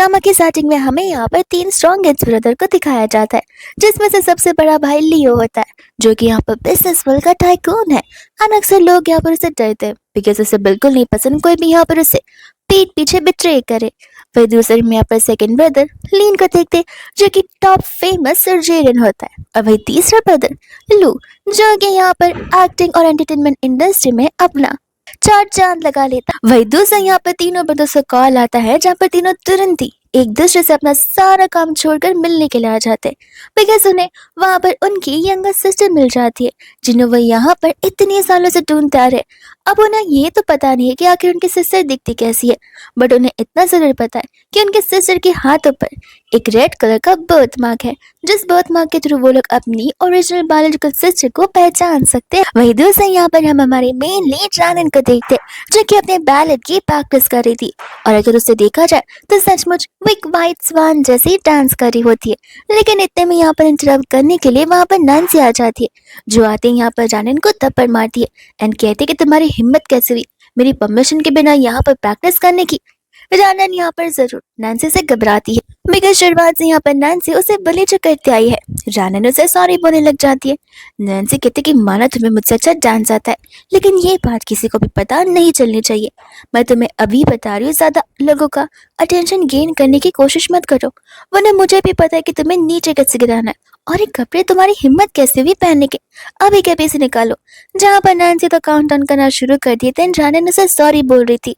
Drama की starting में हमें यहाँ पर तीन स्ट्रॉन्गेस्ट ब्रदर को दिखाया जाता है, जिसमें से सबसे बड़ा भाई लियो होता है, जो कि यहाँ पर बिजनेस वर्ल्ड का टाइकून है। और अक्सर लोग यहाँ पर उसे डरते हैं बिकॉज उसे बिल्कुल नहीं पसंद कोई भी यहाँ पर उसे पीठ पीछे बिट्रे करे। फिर दूसरे में यहाँ पर सेकंड ब्रदर लीन को देखते हैं, जो कि टॉप फेमस सर्जेरियन होता है। और वही तीसरा ब्रदर लू, जो कि यहाँ पर एक्टिंग और एंटरटेनमेंट इंडस्ट्री में अपना चार चांद लगा लेता। वही दूसरा यहाँ पर तीनों ब्रदर्स को कॉल आता है, जहाँ पर तीनों तुरंत ही एक दूसरे से अपना सारा काम छोड़कर मिलने के लिए आ जाते हैं, बिकॉज उन्हें वहां पर उनकी यंगर सिस्टर मिल जाती है, जिन्हें वो यहाँ पर इतने सालों से ढूंढते आ रहे। अब उन्हें ये तो पता नहीं है कि आखिर उनकी सिस्टर दिखती कैसी है, बट उन्हें इतना जरूर पता है कि उनके सिस्टर के हाथों पर एक रेड कलर का बर्थ मार्क है, जिस बर्थ मार्क के थ्रू वो लोग अपनी ओरिजिनल बायोलॉजिकल सिस्टर को पहचान सकते हैं। वही दूसरा यहाँ पर हम हमारे मेन लीड रानन को देखते हैं, जो कि अपने बैलेट की प्रैक्टिस कर रही थी, और अगर उसे देखा जाए तो सचमुच वो एक व्हाइट स्वान जैसी डांस कर रही होती है। लेकिन इतने में यहाँ पर इंटरप्ट करने के लिए वहां पर नैन्सी आ जाती है, जो आते ही यहाँ पर रानन को थप्पड़ मारती है एंड कहती है कि तुम्हारी हिम्मत कैसे हुई मेरी परमिशन के बिना यहाँ पर प्रैक्टिस करने की। रानन यहाँ पर जरूर नैन्सी से घबराती है, बिकॉज शुरुआत से यहाँ पर नैन्सी उसे बुली जो करते आई है। रानन उसे सॉरी बोलने लग जाती है। नैन्सी कहती कि माना तुम्हें मुझसे अच्छा डांस आता है, लेकिन ये बात किसी को भी पता नहीं चलनी चाहिए। मैं तुम्हें अभी बता रही हूँ, ज्यादा लोगों का अटेंशन गेन करने की कोशिश मत करो, वरना मुझे भी पता है कि तुम्हें नीचे कैसे गिराना है, और ये कपड़े तुम्हारी हिम्मत कैसे हुई पहनने के, अभी के अभी से निकालो। जहाँ पर नैन्सी तो काउंट डाउन करना शुरू कर दिए थे, रानन उसे सॉरी बोल रही थी,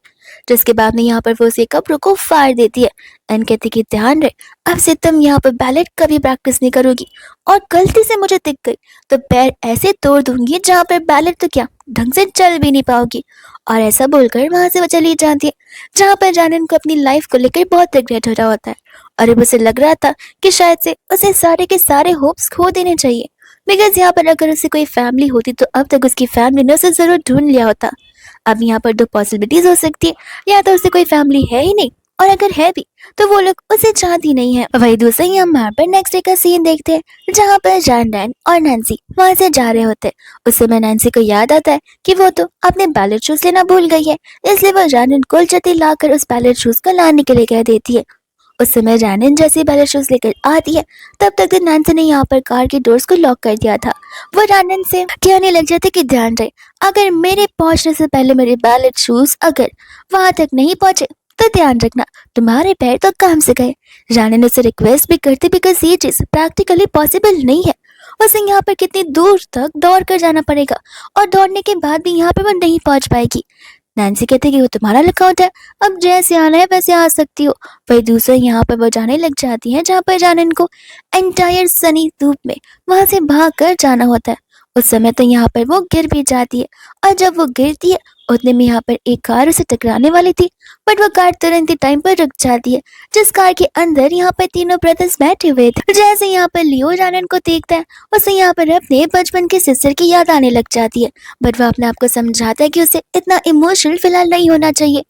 जिसके बाद में यहाँ पर वो उसे कपड़ों को फाड़ देती है एंड कहती कि ध्यान रहे, अब से तुम यहाँ पर बैलेट कभी प्रैक्टिस नहीं करोगी, और गलती से मुझे दिख गई तो पैर ऐसे तोड़ दूंगी जहाँ पर बैलेट तो क्या ढंग से चल भी नहीं पाओगी। और ऐसा बोलकर वहां से वो चली जाती है, जहाँ पर जानन को अपनी लाइफ को लेकर बहुत रिग्रेट हो रहा होता है, और अब उसे लग रहा था कि शायद से उसे सारे के सारे होप्स खो देने चाहिए, बिकॉज यहाँ पर अगर उसे कोई फैमिली होती तो अब तक उसकी फैमिली ने उसे जरूर ढूंढ लिया होता। अब यहाँ पर दो पॉसिबिलिटीज हो सकती है, या तो उसे कोई फैमिली है ही नहीं, और अगर है भी तो वो लोग उसे चाहती नहीं है। वही दूसरे ही हम यहाँ पर नेक्स्ट डे का सीन देखते हैं, जहाँ पर जानन और नैन्सी वहां से जा रहे होते हैं। उस समय नैन्सी को याद आता है कि वो तो अपने बैलेट शूज लेना भूल गई है, इसलिए वो जानन को जल्दी लाकर उस बैलेट शूज को लाने के लिए कह देती है। उस समय जानन जैसे बैलेट शूज लेकर आती है, तब तक तो नैन्सी ने यहाँ पर कार के डोर्स को लॉक कर दिया था। वो जानन से कहने लग जाते कि ध्यान रहे, अगर मेरे पहुंचने से पहले मेरे बैलेट शूज अगर वहां तक नहीं पहुंचे तो ध्यान रखना तुम्हारे पैर तो काम से गए। जानन उसे रिक्वेस्ट भी करती, बिकॉज ये चीज प्रैक्टिकली पॉसिबल नहीं है, उसे यहाँ पर कितनी दूर तक दौड़ कर जाना पड़ेगा, और दौड़ने के बाद भी यहाँ पर वो नहीं पहुंच पाएगी। नैन्सी कहती कि वो तुम्हारा लुकआउट है, अब जैसे आना है वैसे आ सकती हो। वही दूसरा यहाँ पर वो जाने लग जाती है, जहाँ पर जानन को एंटायर सनी धूप में वहां से भाग कर जाना होता है। उस समय तो यहाँ पर वो गिर भी जाती है, और जब वो गिरती है उतने में यहाँ पर एक कार उसे टकराने वाली थी, बट वो कार तुरंत ही टाइम पर रुक जाती है, जिस कार के अंदर यहाँ पर तीनों ब्रदर्स बैठे हुए थे। जैसे यहाँ पर लियो जानन को देखता है, उसे यहाँ पर अपने बचपन के सिस्टर की याद आने लग जाती है, बट वो अपने आप को समझाता है कि उसे इतना इमोशनल फिलहाल नहीं होना चाहिए।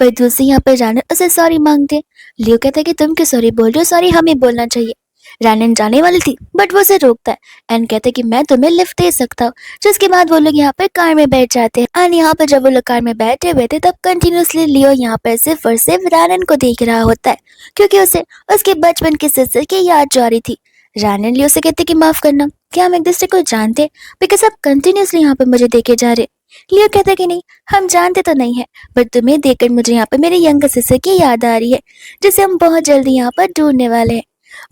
वही दूसरी यहाँ पर जानन उसे सॉरी मांगते हैं। लियो कहता है कि तुम क्यों सॉरी बोल रहे हो, सॉरी हमें बोलना चाहिए। रानन जाने वाली थी, बट वो उसे रोकता है एंड कहता है कि मैं तुम्हें लिफ्ट दे सकता हूँ। जिसके बाद वो लोग यहाँ पर कार में बैठ जाते हैं, एंड यहाँ पर जब वो लोग कार में बैठे हुए थे तब कंटिन्यूसली लियो यहाँ पर सिर्फ और सिर्फ रानन को देख रहा होता है, क्योंकि उसे उसके बचपन की सिस्टर की याद जा रही थी। रानन लियो से कहते कि माफ करना, क्या हम एक दूसरे को जानते, बिकॉज आप कंटिन्यूसली यहाँ पर मुझे देखे जा रहे। लियो कहता कि नहीं, हम जानते तो नहीं है, बट तुम्हें देखकर मुझे यहाँ पर मेरी यंगर सिस्टर की याद आ रही है, जिसे हम बहुत जल्दी यहाँ पर ढूंढने वाले हैं।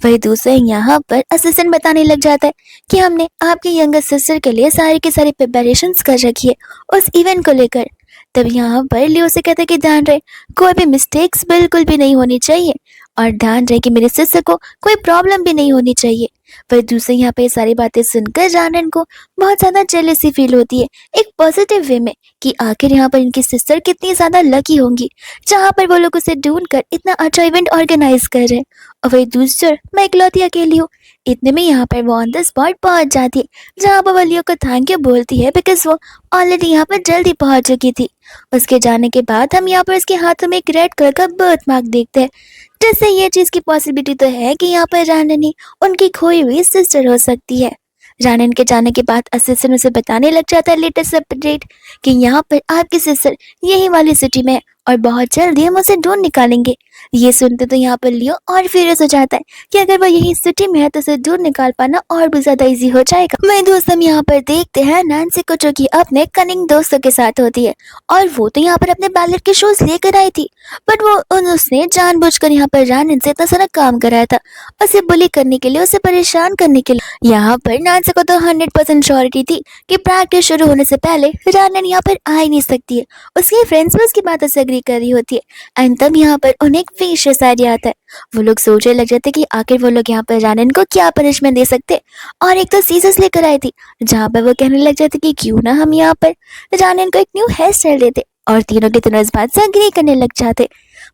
वही दूसरे यहाँ पर असिस्टेंट बताने लग जाता है कि हमने आपके यंगर सिस्टर के लिए सारी की सारी प्रिपरेशंस कर रखी है उस इवेंट को लेकर। तब यहाँ पर लियो से कहते कि ध्यान रहे, कोई भी मिस्टेक्स बिल्कुल भी नहीं होनी चाहिए, और ध्यान रहे कि मेरी सिस्टर को कोई प्रॉब्लम भी नहीं होनी चाहिए। वही दूसरे यहाँ पे सारी बातें सुनकर जानन को बहुत ज्यादा जेलसी फील होती है, एक पॉजिटिव वे में, कि आखिर यहाँ पर इनकी सिस्टर कितनी ज्यादा लकी होंगी, जहाँ पर वो लोग उसे ढूंढ कर इतना अच्छा इवेंट ऑर्गेनाइज कर रहे हैं। और वही दूसरी मैं इकलौती अकेली हूँ। इतने में यहाँ पर वो ऑन द स्पॉट पहुंच जाती है, जहाँ पर वो लियो को थैंक यू बोलती है, बिकॉज वो ऑलरेडी यहाँ पर जल्दी पहुंच चुकी थी। उसके जाने के बाद हम यहाँ पर उसके हाथों में एक रेड कलर का बर्थ मार्क देखते हैं, जिससे ये चीज की पॉसिबिलिटी तो है कि यहाँ पर रानन ही उनकी खोई हुई सिस्टर हो सकती है। रानन के जाने के बाद असिस्टेंट उसे बताने लग जाता है लेटेस्ट अपडेट कि यहाँ पर आपकी सिस्टर यही वाली सिटी में है, और बहुत जल्दी हम उसे ढूंढ निकालेंगे। ये सुनते तो यहाँ पर लियो और फ्यूरियस हो जाता है कि अगर वो यही सिटी में है तो उसे दूर निकाल पाना और भी ज्यादा इजी हो जाएगा। वही दोस्त हम यहाँ पर देखते हैं नैन्सी को, जो कि अपने कनिंग दोस्तों के साथ होती है, और वो तो यहाँ पर अपने बैलेट के शूज लेकर आई थी, बट वो उसने जानबूझकर यहाँ पर रानन से इतना सारा काम कराया था, उसे बुली करने के लिए, उसे परेशान करने के लिए। यहाँ पर नैन्सी को तो 100% श्योरिटी थी कि प्रैक्टिस शुरू होने से पहले रानन यहाँ पर आ ही नहीं सकती है। उसकी फ्रेंड्स भी उसकी बातों से एग्री कर रही होती है, एंड तब यहाँ पर उन्हें एक विशेष आइडिया आता है। वो लोग सोचने लग जाते कि आखिर वो लोग यहाँ पर रानन को क्या पनिशमेंट दे सकते, और एक तो सीजर्स लेकर आए थी, जहाँ पर वो कहने लग जाते कि क्यों ना हम यहाँ पर रानन को एक न्यू हेयर स्टाइल देते, और तीनों के तीनों इस बात से एग्री करने लग जाते।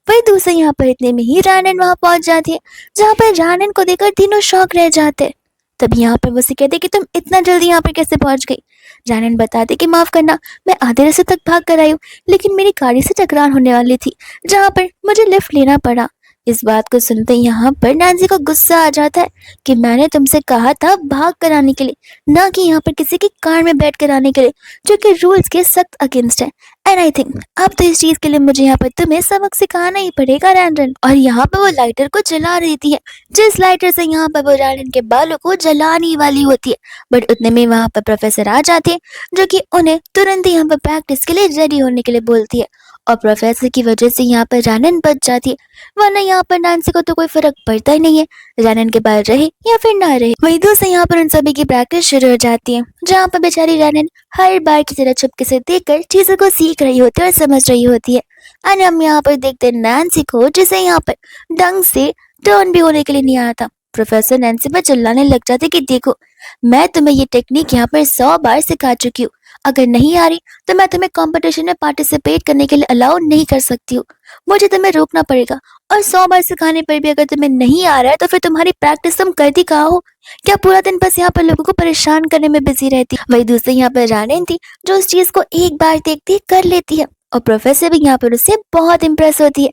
वही दूसरे यहाँ पर इतने में ही रानन वहां पहुंच जाती है, जहाँ पर रानन को देखकर तीनों शॉक रह जाते। तब यहाँ पर वो उसे कहते कि तुम इतना जल्दी यहाँ पर कैसे पहुंच गई। रानन बताते कि माफ करना, मैं आधे रास्ते तक भाग कर आई हूँ, लेकिन मेरी गाड़ी से टकरार होने वाली थी, जहाँ पर मुझे लिफ्ट लेना पड़ा। इस बात को सुनते ही यहाँ पर नैन्सी को गुस्सा आ जाता है कि मैंने तुमसे कहा था भाग कर आने के लिए, ना कि यहाँ पर किसी की कार में बैठ कर आने के लिए, जो कि रूल्स के सख्त अगेंस्ट है। एंड आई थिंक अब तो इस चीज के लिए मुझे यहाँ पर तुम्हें सबक सिखाना ही पड़ेगा रैंडन। और यहाँ पर वो लाइटर को जला रही है, जिस लाइटर से यहाँ पर वो रैंडन के बालों को जलाने वाली होती है, बट उतने में वहाँ पर प्रोफेसर आ जाते हैं, जो कि उन्हें तुरंत यहाँ पर प्रैक्टिस के लिए रेडी होने के लिए बोलती है, और प्रोफेसर की वजह से यहाँ पर रैनन बच जाती है, वरना यहाँ पर नैन्सी को तो कोई फर्क पड़ता ही नहीं है, रैनन के बाल रहे या फिर ना रहे। वही दूसरे यहाँ पर उन सभी की प्रैक्टिस शुरू हो जाती है, जहाँ पर बेचारी रैनन हर बार की तरह चुपके से देखकर चीजों को सीख रही होती है और समझ रही होती है। और हम यहाँ पर देखते हैं नैन्सी को, जिसे यहाँ पर ढंग से टर्न भी होने के लिए नहीं आता। प्रोफेसर नैन्सी पर चिल्लाने लग जाते कि देखो, मैं तुम्हें ये टेक्निक यहाँ पर 100 बार सिखा चुकी हूँ, अगर नहीं आ रही तो मैं तुम्हें कंपटीशन में पार्टिसिपेट करने के लिए अलाउ नहीं कर सकती हूँ, मुझे तुम्हें रोकना पड़ेगा। और 100 बार सिखाने पर भी अगर तुम्हें नहीं आ रहा है तो फिर तुम्हारी प्रैक्टिस तुम करती कहाँ हो? क्या पूरा दिन बस यहाँ पर लोगों को परेशान करने में बिजी रहती? वही दूसरी यहाँ पर रानन थी, जो उस चीज को एक बार देखती कर लेती है, और प्रोफेसर भी यहाँ पर उससे बहुत इम्प्रेस होती है।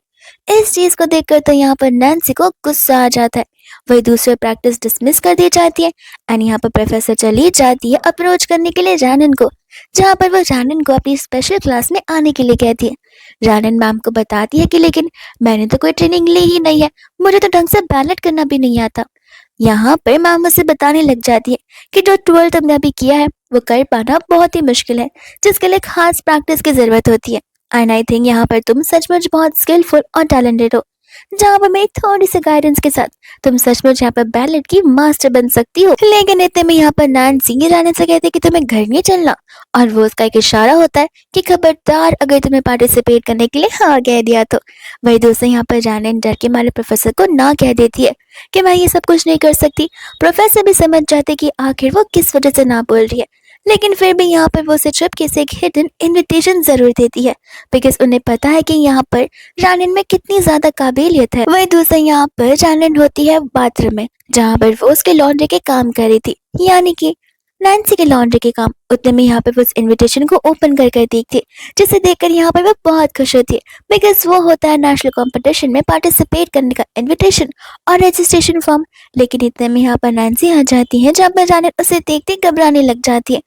इस चीज को देखकर तो यहाँ पर नैन्सी को गुस्सा आ जाता है। वही दूसरे प्रैक्टिस डिसमिस कर दी जाती है, एंड यहाँ पर प्रोफेसर चली जाती है अप्रोच करने के लिए रैनन को, जहाँ पर वो रैनन को अपनी स्पेशल क्लास में आने के लिए कहती है। रैनन मैम को बताती है कि लेकिन मैंने तो कोई ट्रेनिंग ली ही नहीं है, मुझे तो ढंग से बैलेट करना भी नहीं आता। यहाँ पर मैम उसे बताने लग जाती है कि जो 12 तुमने अभी किया है वो कर पाना बहुत ही मुश्किल है, जिसके लिए खास प्रैक्टिस की जरूरत होती है। एंड आई थिंक यहाँ पर तुम सचमुच बहुत स्किलफुल और टैलेंटेड हो, जहाँ पर मेरी थोड़ी सी गाइडेंस के साथ तुम सचमुच यहाँ पर बैलेट की मास्टर बन सकती हो। लेकिन इतने में यहाँ पर नैन्सी रैनन से कहते कि तुम्हें घर नहीं चलना, और वो उसका एक इशारा होता है कि खबरदार अगर तुम्हें पार्टिसिपेट करने के लिए हाँ कह दिया तो। वही दोस्तों यहाँ पर रैनन डर के मारे प्रोफेसर को ना कह देती है कि मैं ये सब कुछ नहीं कर सकती। प्रोफेसर भी समझ जाते कि आखिर वो किस वजह से ना बोल रही है, लेकिन फिर भी यहाँ पर वो उसे चुपके से एक हिडन इनविटेशन जरूर देती है, बिकॉज उन्हें पता है कि यहाँ पर रैनन में कितनी ज्यादा काबिलियत है। वही दूसरा यहाँ पर रैनन होती है बाथरूम में, जहाँ पर वो उसके लॉन्ड्री के काम कर रही थी, यानी कि नैन्सी के लॉन्ड्री के काम। उतने में यहाँ पर वो उस इनविटेशन को ओपन कर देखती है, जिसे देखकर यहाँ पर वो बहुत खुश होती है, बिकॉज वो होता है नेशनल कंपटीशन में पार्टिसिपेट करने का इनविटेशन और रजिस्ट्रेशन फॉर्म। लेकिन इतने में यहाँ पर नैन्सी आ जाती है, जहाँ पर रैनन उसे देखते घबराने लग जाती है।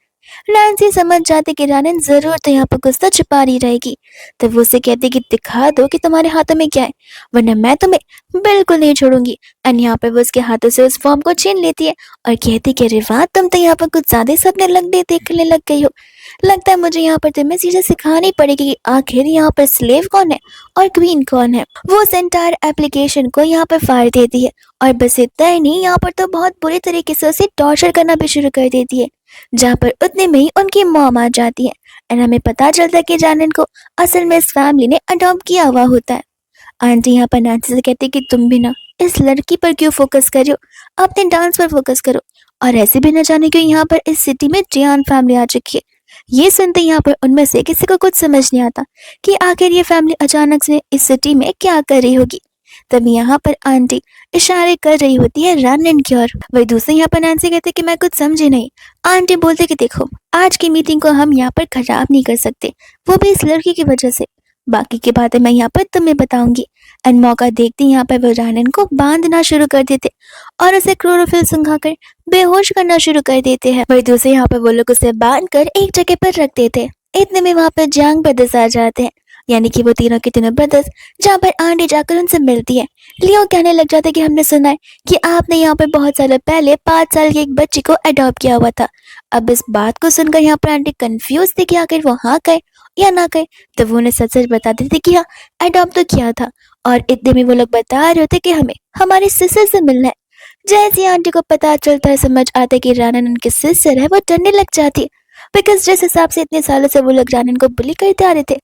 नैन्सी समझ जाती कि रैनन जरूर तो यहाँ पर गुस्सा छुपा रही रहेगी, तब वो उसे कहती कि दिखा दो कि तुम्हारे हाथों में क्या है, वरना मैं तुम्हें बिल्कुल नहीं छोड़ूंगी। एंड यहाँ पर वो उसके हाथों से उस फॉर्म को छीन लेती है और कहती कि अरे वाह, तुम तो यहाँ पर कुछ ज्यादा ही सपने देखने लग गई हो, लगता है मुझे यहाँ पर तुम्हें चीजें सिखानी पड़ेगी कि आखिर यहाँ पर स्लेव कौन है और क्वीन कौन है। वो उस एंटायर एप्लीकेशन को यहाँ पर फाड़ देती है, और बस इतना ही नहीं, यहाँ पर तो बहुत बुरी तरीके से उसे टॉर्चर करना भी शुरू कर देती है, जहाँ पर उतने में ही उनकी मॉम आ जाती है, एंड हमें पता चलता है कि रैनन को असल में इस फैमिली ने अडॉप्ट किया हुआ होता है। आंटी यहाँ पर नैन्सी से कहती है कि तुम भी ना इस लड़की पर क्यों फोकस कर रही हो, अपने डांस पर फोकस करो, और ऐसे भी न जाने क्यों यहाँ पर इस सिटी में जियान फैमिली आ चुकी है। ये सुनते यहाँ पर उनमें से किसी को कुछ समझ नहीं आता कि आखिर ये फैमिली अचानक से इस सिटी में क्या कर रही होगी। तभी यहाँ पर आंटी इशारे कर रही होती है रैनन की ओर। वही दूसरे यहाँ पर नैन्सी कहते कि मैं कुछ समझी नहीं। आंटी बोलते कि देखो, आज की मीटिंग को हम यहाँ पर खराब नहीं कर सकते, वो भी इस लड़की की वजह से, बाकी की बातें मैं यहाँ पर तुम्हें बताऊंगी। एंड मौका देखते यहाँ पर वो रैनन को बांधना शुरू कर देते और उसे क्लोरोफिल सुंघाकर बेहोश करना शुरू कर देते हैं। वही दूसरे यहाँ पर वो लोग उसे बांध कर एक जगह पर रख देते। इतने में वहाँ पर जंग ब्रदर्स आ जाते हैं, यानी कि वो तीनों के तीनों ब्रदर्स, जहाँ पर आंटी जाकर उनसे मिलती है। लियो कहने लग जाता है कि हमने सुना है कि आपने यहाँ पर बहुत सालों पहले 5 साल की एक बच्ची को अडॉप्ट किया हुआ था। अब इस बात को सुनकर यहाँ पर आंटी कंफ्यूज थी कि आखिर वो हाँ कहे या ना कहे। तो वो उन्हें सच सच बता देती कि हाँ, अडॉप्ट तो किया था। और इतने में वो लोग बता रहे होते कि हमें हमारी सिस्टर से मिलना है। जैसे ही आंटी को पता चलता है, समझ आता है कि रानन उनकी सिस्टर है, वो डरने लग जाती है। बिकॉज जिस हिसाब से इतने सालों से वो लोग रानन को बुली करते आ रहे थे,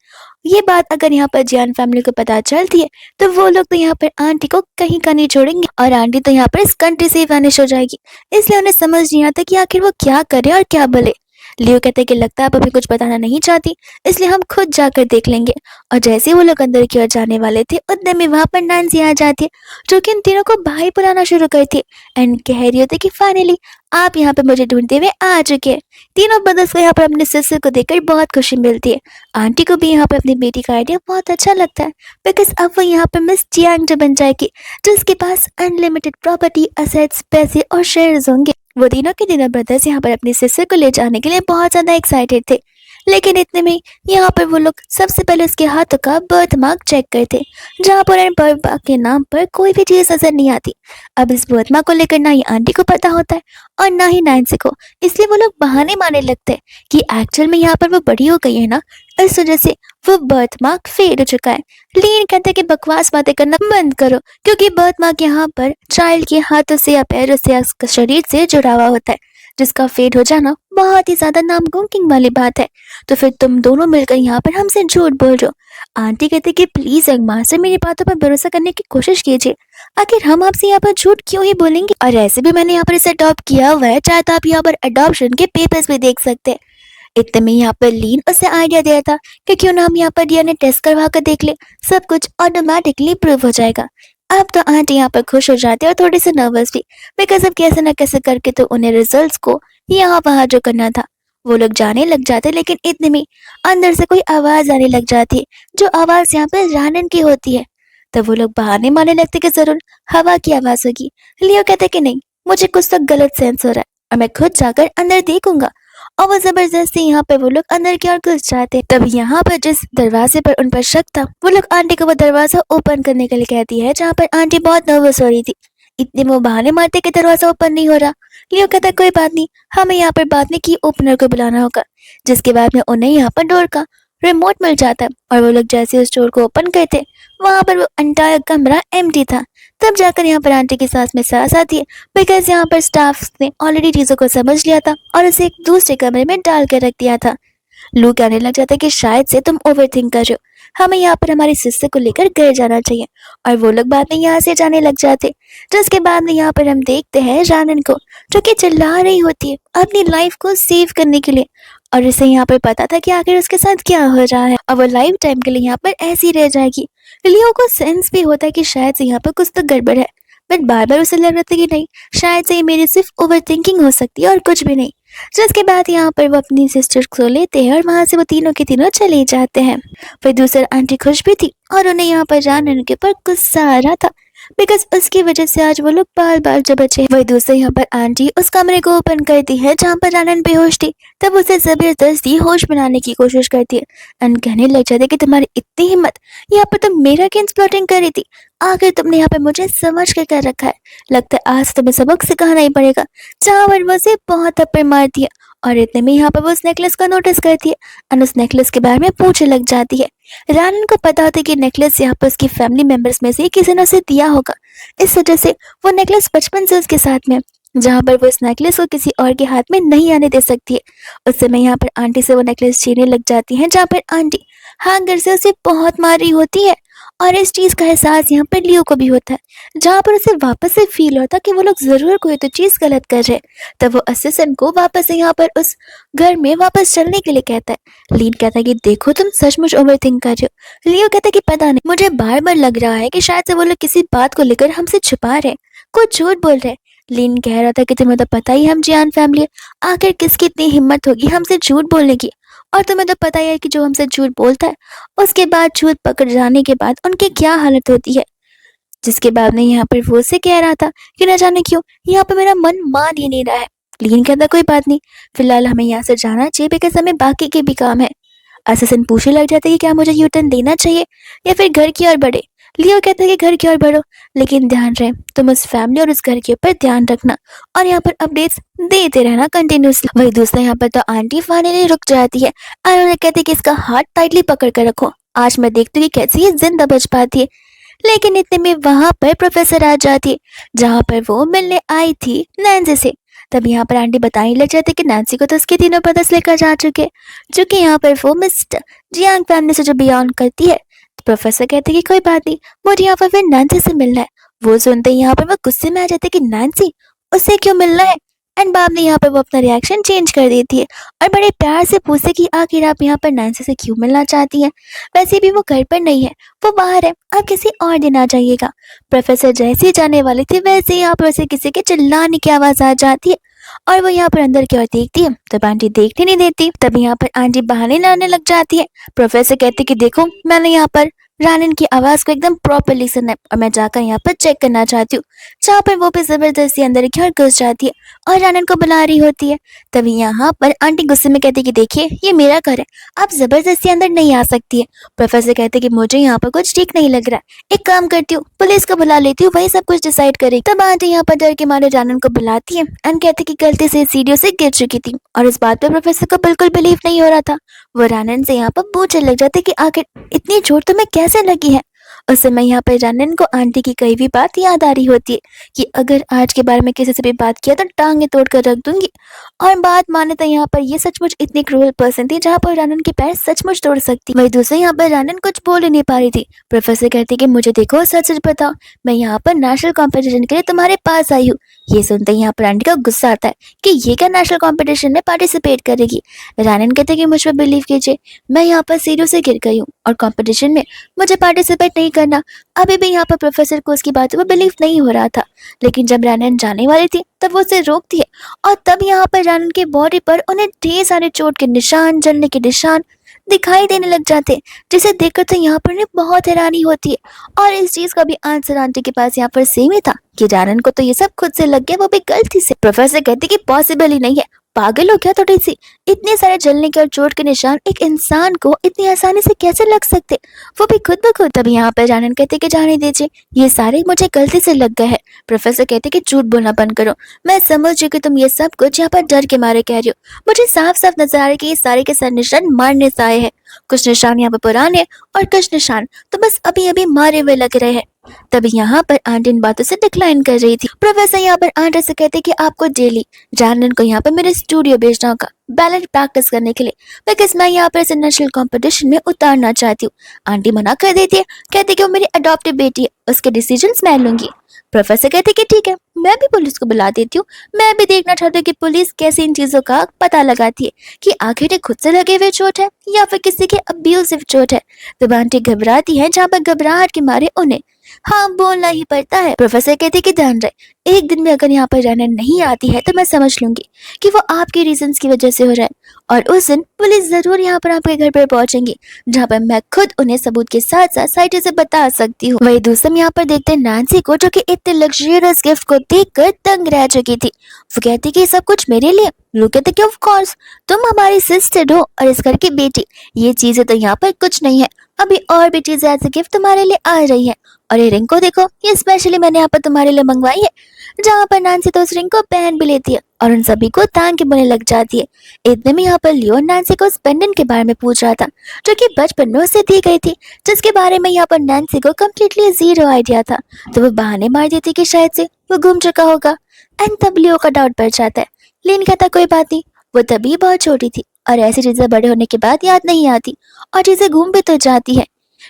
ये बात अगर यहाँ पर जियान फैमिली को पता चलती है तो वो लोग तो यहाँ पर आंटी को कहीं का नहीं छोड़ेंगे और आंटी तो यहाँ पर इस कंट्री से ही वैनिश हो जाएगी। इसलिए उन्हें समझ नहीं आता कि आखिर वो क्या करे और क्या बोले। लियो कहते कि लगता है आप अभी कुछ बताना नहीं चाहती, इसलिए हम खुद जाकर देख लेंगे। और जैसे ही वो लोग अंदर की ओर जाने वाले थे, उतने में वहां पर नैन्सी आ जाती है, जो कि इन तीनों को भाई बुलाना शुरू करती है एंड कह रही होती कि फाइनली आप यहाँ पे मुझे ढूंढते हुए आ चुके हैं। तीनों ब्रदर्स को यहाँ पर अपने सिस्टर को देखकर बहुत खुशी मिलती है। आंटी को भी यहाँ पर अपनी बेटी का आइडिया बहुत अच्छा लगता है, बिकॉज अब वो यहाँ पर मिस जियांग बन जाएगी, जिसके पास अनलिमिटेड प्रॉपर्टी, असेट्स, पैसे और शेयर्स होंगे। वो तीनों के तीनों ब्रदर्स यहाँ पर अपनी सिस्टर को ले जाने के लिए बहुत ज्यादा एक्साइटेड थे। लेकिन इतने में यहाँ पर वो लोग सबसे पहले उसके हाथों का बर्थ मार्क चेक करते, जहाँ पर उन्हें बर्थ मार्क के नाम पर कोई भी चीज नजर नहीं आती। अब इस बर्थ मार्क को लेकर ना ही आंटी को पता होता है और ना ही नैन्सी को, इसलिए वो लोग बहाने मारने लगते हैं कि एक्चुअल में यहाँ पर वो बड़ी हो गई है ना, इस वजह से वो बर्थ मार्क फेड हो चुका है। लीन कहते हैं कि बकवास बातें करना बंद करो, क्योंकि बर्थ मार्क यहाँ पर चाइल्ड के हाथों से या पैरों से या शरीर से जुड़ा हुआ होता है, जिसका फेड हो जाना बहुत ही ज्यादा नामुमकिन वाली बात है। तो फिर तुम दोनों मिलकर यहाँ पर हमसे झूठ बोल रहे हो। आंटी कहती कि प्लीज अगमा से मेरी बातों पर भरोसा करने की कोशिश कीजिए, आखिर हम आपसे यहाँ पर झूठ क्यों ही बोलेंगे। और ऐसे भी मैंने यहाँ पर इसे अडॉप्ट किया हुआ है, चाहे तो आप यहाँ पर अडॉप्शन के पेपर्स भी देख सकते हैं। इतने में यहाँ पर लीन उसे आइडिया दिया था कि क्यों ना हम यहाँ पर डीएनए टेस्ट करवा कर देख ले, सब कुछ ऑटोमेटिकली प्रूव हो जाएगा। अब तो आंटी यहाँ पर खुश हो जाती है और थोड़ी सी नर्वस भी, बिकॉज अब कैसे ना कैसे करके तो उन्हें रिजल्ट्स को यहाँ वहाँ जो करना था वो लोग जाने लग जाते। लेकिन इतने में अंदर से कोई आवाज आने लग जाती है, जो आवाज यहाँ पर रानन की होती है। तब वो लोग बहाने मारने लगते कि जरूर हवा की आवाज होगी। लियो कहते कि नहीं, मुझे कुछ तो गलत सेंस हो रहा है और मैं खुद जाकर अंदर देखूंगा। और वो जबरदस्ती यहाँ पे वो लोग अंदर की ओर घुस जाते। तब यहाँ पर जिस दरवाजे पर उन पर शक था, वो लोग आंटी को वो दरवाजा ओपन करने के लिए कहती है, जहाँ पर आंटी बहुत नर्वस हो रही थी। इतने वो बहाने मारते कि दरवाजा ओपन नहीं हो रहा। लियो कहता कोई बात नहीं, हमें यहाँ पर बाद में की ओपनर को बुलाना होगा। जिसके बाद में उन्हें यहाँ पर डोर का रिमोट मिल जाता है और वो लोग जैसे उस डोर को ओपन करते, वहां पर वो एंटायर कमरा एम्प्टी था। तब जाकर यहाँ पर आंटी की सांस में सांस आती है, बिकॉज यहाँ पर स्टाफ ने ऑलरेडी चीजों को समझ लिया था और उसे एक दूसरे कमरे में डाल कर रख दिया था। लू कहने लग जाता है कि शायद से तुम ओवर थिंक कर रहे हो, हमें यहाँ पर हमारी सिस्टर को लेकर घर जाना चाहिए। और वो लोग बाद में यहाँ से जाने लग जाते। जिसके बाद में यहाँ पर हम देखते हैं रानन को, जो कि चिल्ला रही होती है अपनी लाइफ को सेव करने के लिए। और इसे यहाँ पर पता था कि आखिर उसके साथ क्या हो रहा है और वो लाइफ टाइम के लिए यहाँ पर ऐसी रह जाएगी। लियो को सेंस भी होता है कि शायद से यहाँ पर कुछ तो गड़बड़ है, बट बार बार उसे लग रहा था कि नहीं, शायद से ये मेरी सिर्फ ओवर थिंकिंग हो सकती है और कुछ भी नहीं। जिसके बाद यहाँ पर वो अपनी सिस्टर को लेते हैं और वहां से वो तीनों के तीनों चले जाते हैं। फिर दूसरा आंटी खुश भी थी और उन्हें यहाँ पर जानने के ऊपर गुस्सा आ रहा था, बिकॉज उसकी वजह से आज वो लोग बाल बाल जो बचे। वही दूसरे यहाँ पर आंटी उस कमरे को ओपन करती है जहाँ पर रानन बेहोश थी। तब उसे जबरदस्ती होश बनाने की कोशिश करती है एंड कहने लग जाती है कि तुम्हारी इतनी हिम्मत, यहाँ पर तुम मेरा अगेंस्ट प्लॉटिंग कर रही थी, आखिर तुमने यहाँ पे मुझे समझ के कर रखा है, लगता है आज तुम्हें सबक सिखाना ही पड़ेगा। जहाँ पर वो उसे बहुत थप्पड़ मारती है और इतने में यहाँ पर वो उस नेकलेस को नोटिस करती है और उस नेकलेस के बारे में पूछने लग जाती है। रानन को पता होता है कि नेकलेस यहाँ पर उसकी फैमिली मेंबर्स में से किसी ने उसे दिया होगा, इस वजह से वो नेकलेस बचपन से उसके साथ में, जहाँ पर वो इस नेकलेस को किसी और के हाथ में नहीं आने दे सकती है। उस समय यहाँ पर आंटी से वो नेकलेस छीनने लग जाती है, जहाँ पर आंटी हैंगर से उसे बहुत मार रही होती है। और इस चीज का एहसास यहाँ पर लियो को भी होता है, जहाँ पर उसे वापस से फील होता है कि वो लोग जरूर कोई तो चीज गलत कर रहे हैं। तब वो असिस्टेंट को वापस से यहाँ पर उस घर में वापस चलने के लिए कहता है। लीन कहता है कि देखो तुम सचमुच ओवर थिंक कर रहे हो। लियो कहता है कि पता नहीं, मुझे बार बार लग रहा है कि शायद से वो लोग किसी बात को लेकर हमसे छुपा रहे हैं, कुछ झूठ बोल रहे हैं। लीन कह रहा था कि तुम्हें तो पता ही हम जियान फैमिली है, आखिर किसकी इतनी हिम्मत होगी हमसे झूठ बोलने की। और तुम्हें तो पता ही है कि जो हमसे झूठ बोलता है उसके बाद झूठ पकड़ जाने के बाद उनकी क्या हालत होती है। जिसके बाद में यहाँ पर वो से कह रहा था कि न जाने क्यों यहाँ पर मेरा मन मान ही नहीं रहा है। लीन कहता कोई बात नहीं, फिलहाल हमें यहाँ से जाना चाहिए, बिकॉज हमें बाकी के भी काम है। असिस्टेंट पूछने लग जाता है कि क्या मुझे यू टर्न लेना चाहिए या फिर घर की ओर बढ़े। लियो कहता है कि घर की ओर बढ़ो, लेकिन ध्यान रहे तुम उस फैमिली और उस घर के ऊपर ध्यान रखना और यहाँ पर अपडेट्स देते रहना कंटिन्यूसली। वही दूसरा यहाँ पर तो आंटी फाइनली रुक जाती है और उन्हें कहती है कि इसका हाथ टाइटली पकड़ कर रखो, आज मैं देखती हूँ कि कैसे ये जिंदा बच पाती है। लेकिन इतने में वहां पर प्रोफेसर आ जाती है जहाँ पर वो मिलने आई थी नैन्सी से। तब यहाँ पर आंटी बताने लग जाती है कि नैन्सी को तो उसके तीनों ब्रदर्स लेकर जा चुके, जो कि यहाँ पर वो मिस्टर जियांग फैमिली से जो बियॉन्ड करती है। तो प्रोफेसर कहते हैं कि कोई बात नहीं, मुझे यहाँ पर फिर नैन्सी से मिलना है। वो सुनते ही यहाँ पर वो गुस्से में आ जाते हैं कि नैन्सी उससे क्यों मिलना है। एंड बाद में यहाँ पर वो अपना रिएक्शन चेंज कर देती है और बड़े प्यार से पूछते कि आखिर आप यहाँ पर नैन्सी से क्यों मिलना चाहती हैं। वैसे भी वो घर पर नहीं है, वो बाहर है, आप किसी और दिन आ जाइएगा। प्रोफेसर जैसे ही जाने वाली थी वैसे ही यहाँ पर उसे किसी के चिल्लाने की आवाज आ जाती है और वो यहाँ पर अंदर की ओर देखती है तब आंटी देखने नहीं देती। तब यहाँ पर आंटी बहाने लाने लग जाती है। प्रोफेसर कहती कि देखो मैंने यहाँ पर रानन की आवाज को एकदम प्रॉपरली सुना है और मैं जाकर यहाँ पर चेक करना चाहती हूँ। जहाँ पर वो भी जबरदस्ती अंदर की ओर घुस जाती है और रानन को बुला रही होती है। तभी यहाँ पर आंटी गुस्से में कहती कि देखिए ये मेरा घर है, आप जबरदस्ती अंदर नहीं आ सकती है। प्रोफेसर कहते कि मुझे यहाँ पर कुछ ठीक नहीं लग रहा है, एक काम करती हूँ पुलिस को बुला लेती हूँ, वही सब कुछ डिसाइड करेगी। तब आंटी यहाँ पर डर के मारे रानन को बुलाती है एंड कहती कि गलती से सीढ़ियों से गिर चुकी थी और इस बात पे प्रोफेसर को बिल्कुल बिलीव नहीं हो रहा था। वो रानन से यहाँ पर पूछने लग जाते कि आखिर इतनी चोट तुम्हें कैसे लगी है। उस समय यहाँ पर रानन को आंटी की कही भी बात याद आ रही होती है कि अगर आज के बारे में किसी से भी बात किया तो टांगे तोड़ कर रख दूंगी। और बात माने तो यहाँ पर ये सचमुच इतनी क्रूअल पर्सन थी जहाँ पर रानन के पैर सचमुच तोड़ सकती। वही दूसरे यहाँ पर रानन कुछ बोल ही नहीं पा रही थी। प्रोफेसर कहती कि मुझे देखो सच सच बताओ, मैं यहाँ पर नेशनल कॉम्पिटिशन के लिए तुम्हारे पास आई हूँ। ये सुनते यहाँ पर आंटी का गुस्सा आता है कि ये क्या नेशनल कॉम्पिटिशन में पार्टिसिपेट करेगी। रानन कहते कि मुझ पर बिलीव कीजिए, मैं यहाँ पर सीढ़ियों से गिर गई हूँ और कॉम्पिटिशन में मुझे पार्टिसिपेट नहीं करना। अभी भी यहाँ पर प्रोफेसर को उसकी बातों पर बिलीव नहीं हो रहा था, लेकिन जब रानन जाने वाली थी तब वो उसे रोकती है और तब यहाँ पर रानन की बॉडी पर उन्हें ढेर सारे चोट के निशान, जलने के निशान दिखाई देने लग जाते, जिसे देखकर तो यहाँ पर उन्हें बहुत हैरानी होती है। और इस चीज का भी आंसर आंटी के पास यहाँ पर सेम ही था कि रानन को तो ये सब खुद से लग गया, वो भी गलती से। प्रोफेसर कहते कि पॉसिबल ही नहीं है, पागल हो क्या थोड़ी सी, इतने सारे जलने के और चोट के निशान एक इंसान को इतनी आसानी से कैसे लग सकते, वो भी खुद ब खुद। तभी यहाँ पर रानन कहते कि जाने दीजिए, ये सारे मुझे गलती से लग गए हैं। प्रोफेसर कहते कि झूठ बोलना बंद करो, मैं समझ चुकी तुम ये सब कुछ यहाँ पर डर के मारे कह रही हो। मुझे साफ साफ नजर आ रहा है कि ये सारे के सारे निशान मारने से आए हैं, कुछ निशान यहाँ पर पुराने और कुछ निशान तो बस अभी अभी मारे हुए लग रहे हैं। तभी यहाँ पर आंटी इन बातों से डिक्लाइन कर रही थी। प्रोफेसर यहाँ पर आंटी से कहते कि आपको डेली रानन को यहाँ पर मेरे स्टूडियो भेजना होगा बैलेट प्रैक्टिस करने के लिए, बिकॉज मैं यहाँ पर इसे नेशनल कंपटीशन में उतारना चाहती हूँ। आंटी मना कर देती है, कहती कि वो मेरी अडॉप्टेड बेटी है, उसके डिसीजंस मैं लूंगी। प्रोफेसर कहते कि ठीक है, मैं भी पुलिस को बुला देती हूँ, मैं भी देखना चाहती हूँ कि पुलिस कैसे इन चीजों का पता लगाती है कि आखिर ये खुद से लगे हुए चोट है या फिर किसी के अब्यूसिव चोट है। तो आंटी घबराती है, जहाँ पर घबराहट के मारे उन्हें हाँ बोलना ही पड़ता है। प्रोफेसर कहते कि ध्यान रहे, एक दिन में अगर यहाँ पर रानन नहीं आती है तो मैं समझ लूंगी कि वो आपके रीजंस की वजह से हो रहा है और उस दिन पुलिस जरूर यहाँ पर आपके घर पर पहुंचेंगी, जहाँ पर मैं खुद उन्हें सबूत के साथ साथ साइट से बता सकती हूँ। वही दूसरे यहाँ पर देखते हैं नैन्सी को, जो कि इतने लग्जरियस गिफ्ट को देखकर तंग रह चुकी थी। वो कहती कि सब कुछ मेरे लिए। लोग कहते कि ऑफ कोर्स तुम हमारी सिस्टर हो और इस घर की बेटी, ये चीजें तो यहाँ पर कुछ नहीं है, अभी और भी चीजें एज ए गिफ्ट तुम्हारे लिए आ रही है। और ये रिंग को देखो, ये स्पेशली मैंने यहाँ पर तुम्हारे लिए मंगवाई है। जहाँ पर नैन्सी तो उस रिंग को पहन भी लेती है और उन सभी को तान के बोलने लग जाती है। इतने में यहाँ पर लियो नैन्सी को उस पेंडेंट के बारे में पूछ रहा था, जो कि बचपन में उसे दी गई थी, जिसके बारे में यहाँ पर नैन्सी को कम्प्लीटली जीरो आइडिया था। तो वो बहाने मार देती कि शायद से वो गुम चुका होगा। एंड तब लियो का डाउट बढ़ जाता है, लेकिन कहता कोई बात नहीं, वो तभी बहुत छोटी थी और ऐसी चीजें बड़े होने के बाद याद नहीं आती और चीजें घूम भी तो जाती है।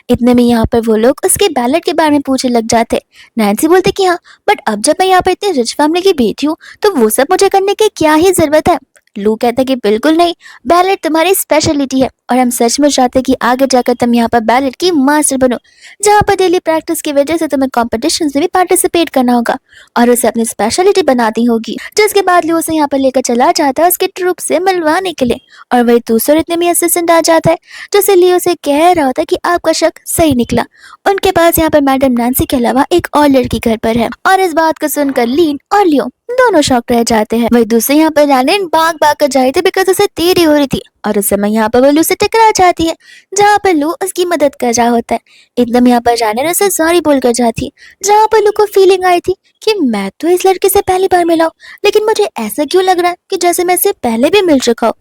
इतने में यहाँ पर वो लोग उसके बैलेट के बारे में पूछने लग जाते। नैन्सी बोलते कि हाँ, बट अब जब मैं यहाँ पर इतनी रिच फैमिली की बेटी हूँ तो वो सब मुझे करने की क्या ही जरूरत है। लू कहता कि बिल्कुल नहीं, बैलेट तुम्हारी स्पेशलिटी है और हम सच में चाहते हैं कि आगे जाकर तुम यहाँ पर बैलेट की मास्टर बनो, जहाँ पर डेली प्रैक्टिस की वजह से तुम्हें कॉम्पिटिशन में भी पार्टिसिपेट करना होगा और उसे अपनी स्पेशलिटी बनाती होगी। जिसके बाद लू उसे यहाँ पर लेकर चला जाता है उसके ट्रूप से मिलवाने के लिए। और वही दूसरे इतने में असिस्टेंट आ जाता है, जो लियो से कह रहा होता है कि आपका शक सही निकला, उनके पास यहाँ पर मैडम नैन्सी के अलावा एक और लड़की घर पर है। और इस बात को सुनकर लीन और लियो दोनों शॉक रह जाते हैं। वही दूसरे यहाँ पर रैनन भाग भाग कर जा रही थी बिकॉज उसे देरी हो रही थी और उस समय यहाँ पर वो लू से टकरा जाती है जहाँ पर लू उसकी मदद कर रहा होता है। एकदम यहाँ पर रैनन उसे सॉरी बोल कर जाती है जहाँ पर लू को फीलिंग आई थी कि मैं तो इस लड़के से पहली बार मिला हूँ, लेकिन मुझे ऐसा क्यों लग रहा है कि जैसे मैं इससे पहले भी मिल चुका हूँ।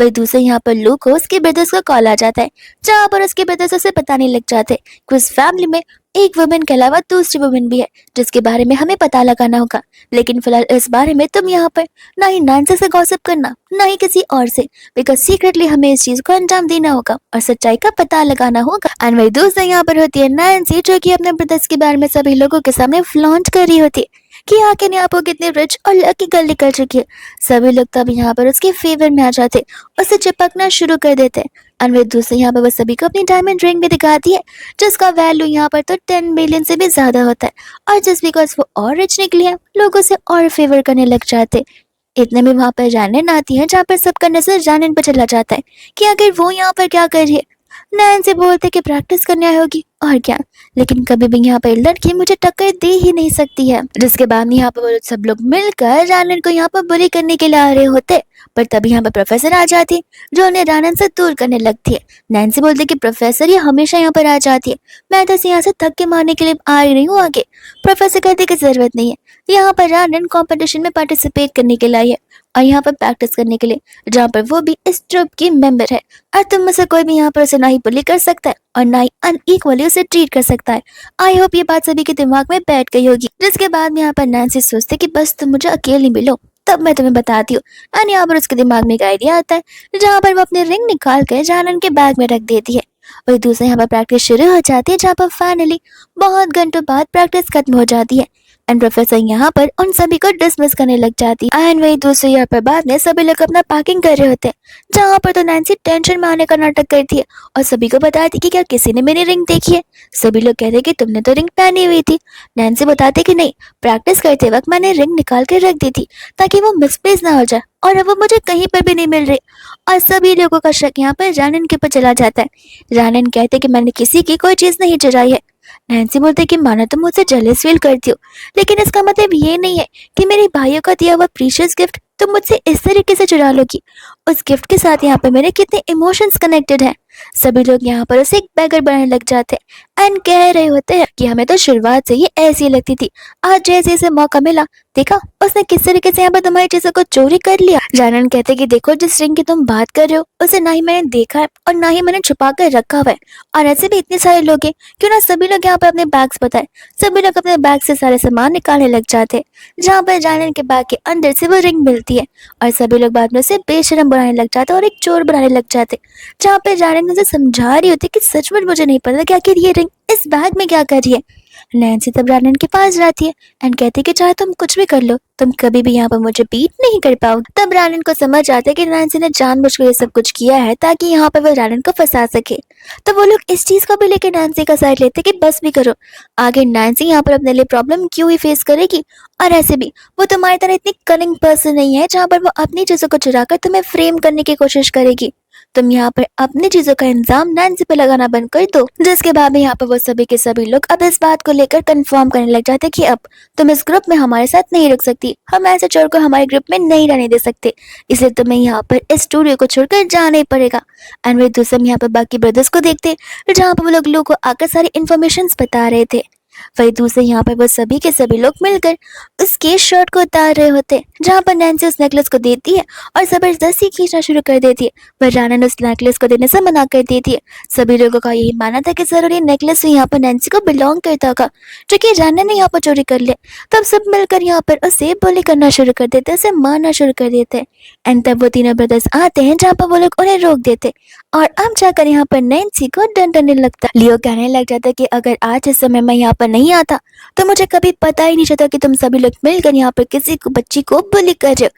वही दूसरे यहाँ पर लू को उसके ब्रदर्स का कॉल आ जाता है जहाँ पर उसके ब्रदर्स उसे बताने लग जाते हैं कि उस फैमिली में एक वुमेन के अलावा दूसरी वुमेन भी है जिसके बारे में हमें पता लगाना होगा। लेकिन फिलहाल इस बारे में तुम यहाँ पर ना ही नैन्सी से गॉसिप करना ना ही किसी और से, बिकॉज सीक्रेटली हमें इस चीज को अंजाम देना होगा और सच्चाई का पता लगाना होगा। एंड वही दूसरा यहाँ पर होती है नैन्सी जो कि अपने ब्रदर्स के बारे में सभी लोगों के सामने फ्लॉन्ट कर रही होती है कि आखिर यहाँ पर कितनी रिच और लकी गर्ल निकल चुकी है। सभी लोग तब यहाँ पर उसके फेवर में आ जाते, उसे चिपकना शुरू कर देते। और वे दूसरे यहाँ पर वो सभी को अपनी डायमंड रिंग भी दिखाती है जिसका वैल्यू यहाँ पर तो 10 बिलियन से भी ज्यादा होता है। और जस्ट बिकॉज वो और रिच निकली है लोग उसे और फेवर करने लग जाते। इतने में वहां पर जानन आती है जहाँ पर सबका नजर जानन पर चला जाता है कि आखिर वो यहाँ पर क्या कर रही है। नैन्सी बोलते कि प्रैक्टिस करने आई होगी और क्या, लेकिन कभी भी यहाँ पर लड़की मुझे टक्कर दे ही नहीं सकती है। जिसके बाद यहाँ पर वो सब लोग मिलकर रानन को यहाँ पर बुरी करने के लिए आ रहे होते, पर तभी यहाँ पर प्रोफेसर आ जाती जो उन्हें रानन से दूर करने लगती है। नैन्सी बोलती कि प्रोफेसर ये हमेशा यहाँ पर आ जाती है, मैं तो यहाँ से थक मारने के लिए आ रही हूँ आगे। प्रोफेसर कहते कि जरूरत नहीं है, यहाँ पर रानन कॉम्पिटिशन में पार्टिसिपेट करने के लिए आई है और यहाँ पर प्रैक्टिस करने के लिए, जहाँ पर वो भी इस ट्रुप की मेंबर है और तुम में से कोई भी यहाँ पर उसे ना ही बुली कर सकता है और ना ही अनइक्वली उसे ट्रीट कर सकता है। आई होप ये बात सभी के दिमाग में बैठ गई होगी। जिसके बाद में यहाँ पर नैन्सी सोचते कि बस तुम मुझे अकेले मिलो तब मैं तुम्हें बताती हूँ। एंड यहाँ पर उसके दिमाग में एक आइडिया आता है जहाँ पर वो अपनी रिंग निकाल कर जानन के बैग में रख देती है। वही दूसरे यहाँ पर प्रैक्टिस शुरू हो जाती है जहाँ पर फाइनली बहुत घंटों बाद प्रैक्टिस खत्म हो जाती है एंड प्रोफेसर यहाँ पर उन सभी को डिसमिस करने लग जाती है। एंड वही दूसरे यहाँ पर बाद में सभी लोग अपना पैकिंग कर रहे होते हैं जहाँ पर तो नैन्सी टेंशन में आने का नाटक करती है और सभी को बताती कि क्या किसी ने मेरी रिंग देखी है। सभी लोग कहते कि तुमने तो रिंग पहनी हुई थी। नैन्सी बताते कि नहीं, प्रैक्टिस करते वक्त मैंने रिंग निकाल कर रख दी थी ताकि वो मिसप्लेस ना हो जाए और अब वो मुझे कहीं पर भी नहीं मिल रही। और सभी लोगों का शक यहाँ पर रानन के ऊपर चला जाता है। रानन कहते कि मैंने किसी की कोई चीज नहीं चुराई है। नैन्सी बोलते कि मानो तुम मुझसे जेलस फील करती हो, लेकिन इसका मतलब ये नहीं है कि मेरे भाइयों का दिया हुआ प्रीशियस गिफ्ट तुम मुझसे इस तरीके से चुरा लोगी। उस गिफ्ट के साथ यहाँ पर मेरे कितने इमोशंस कनेक्टेड हैं। सभी लोग यहाँ पर उसे एक बैगर बनाने लग जाते हैं एंड कह रहे होते हैं कि हमें तो शुरुआत से ही ऐसी लगती थी, आज जैसे जैसे मौका मिला देखा उसने किस तरीके से यहाँ पर तुम्हारी चीजों को चोरी कर लिया। जानन कहते कि देखो जिस रिंग की तुम बात कर रहे हो उसे ना ही मैंने देखा है और ना ही मैंने छुपा कर रखा हुआ है, और ऐसे भी इतने सारे लोग हैं क्यों ना सभी लोग यहाँ पर अपने बैग्स बताए। सभी लोग अपने बैग से सारे सामान निकालने लग जाते हैं जहाँ पर जानन के बैग के अंदर से वो रिंग मिलती है और सभी लोग बाद में उसे बेशरम बनाने लग जाते और एक चोर बनाने लग जाते, जहाँ पर जानन मुझे समझा रही होती कि सचमुच मुझे नहीं पता कि आखिर ये रिंग इस बैग में क्या कर रही है। नैन्सी तब रानन के पास जाती है एंड कहती कि चाहे तुम कुछ भी कर लो तुम कभी भी यहाँ पर मुझे बीट नहीं कर पाओगे। तब रानन को समझ आता है कि नैन्सी ने जानबूझकर ये सब कुछ किया है ताकि यहाँ पर वो रानन को फंसा सके। तो वो लोग इस चीज को भी लेकर नैन्सी का साइड लेते कि बस भी करो, आगे नैन्सी यहाँ पर अपने लिए प्रॉब्लम क्यों ही फेस करेगी, और ऐसे भी वो तुम्हारी तरह इतनी कनिंग पर्सन नहीं है जहाँ पर वो अपनी चीजों को चुरा कर तुम्हें फ्रेम करने की कोशिश करेगी। तुम यहाँ पर अपनी चीजों का इंजाम नैन्सी पे लगाना बंद कर दो। जिसके बाद में यहाँ पर वो सभी के सभी लोग अब इस बात को लेकर कंफर्म करने लग जाते कि अब तुम इस ग्रुप में हमारे साथ नहीं रुक सकती, हम ऐसे चोर को हमारे ग्रुप में नहीं रहने दे सकते, इसलिए तुम्हें यहाँ पर इस स्टूडियो को छोड़कर जाना ही पड़ेगा। एंड वे दूसरे यहाँ पर बाकी ब्रदर्स को देखते जहाँ पर वो लोग को आकर सारी इन्फॉर्मेशन बता रहे थे। वही दूसरे यहाँ पर वो सभी के सभी लोग मिलकर उसके शर्ट को उतार रहे होते जहाँ पर नैन्सी उस नेकलेस को देती है और जबरदस्ती खींचना शुरू कर देती है, पर रानन उस नेकलेस को देने से मना कर देती है। सभी लोगों का यही मानना था कि जरूर ये नेकलेस यहाँ पर नैन्सी को बिलोंग करता होगा जो कि रानन ने यहाँ पर चोरी कर लिया। तब सब मिलकर यहाँ पर उसे बुली करना शुरू कर देते, उसे मारना शुरू कर देते। एंड तब वो तीनों ब्रदर्स आते हैं जहाँ पर वो लोग उन्हें रोक देते और अब जाकर यहाँ पर नैन्सी को डर डरने लगता। लियो कहने लग जाता कि अगर आज इस समय मैं यहाँ पर नहीं आता तो मुझे कभी पता ही नहीं चलता कि तुम सभी लोग मिलकर यहाँ पर किसी को बच्ची को बुली कर रहे हो।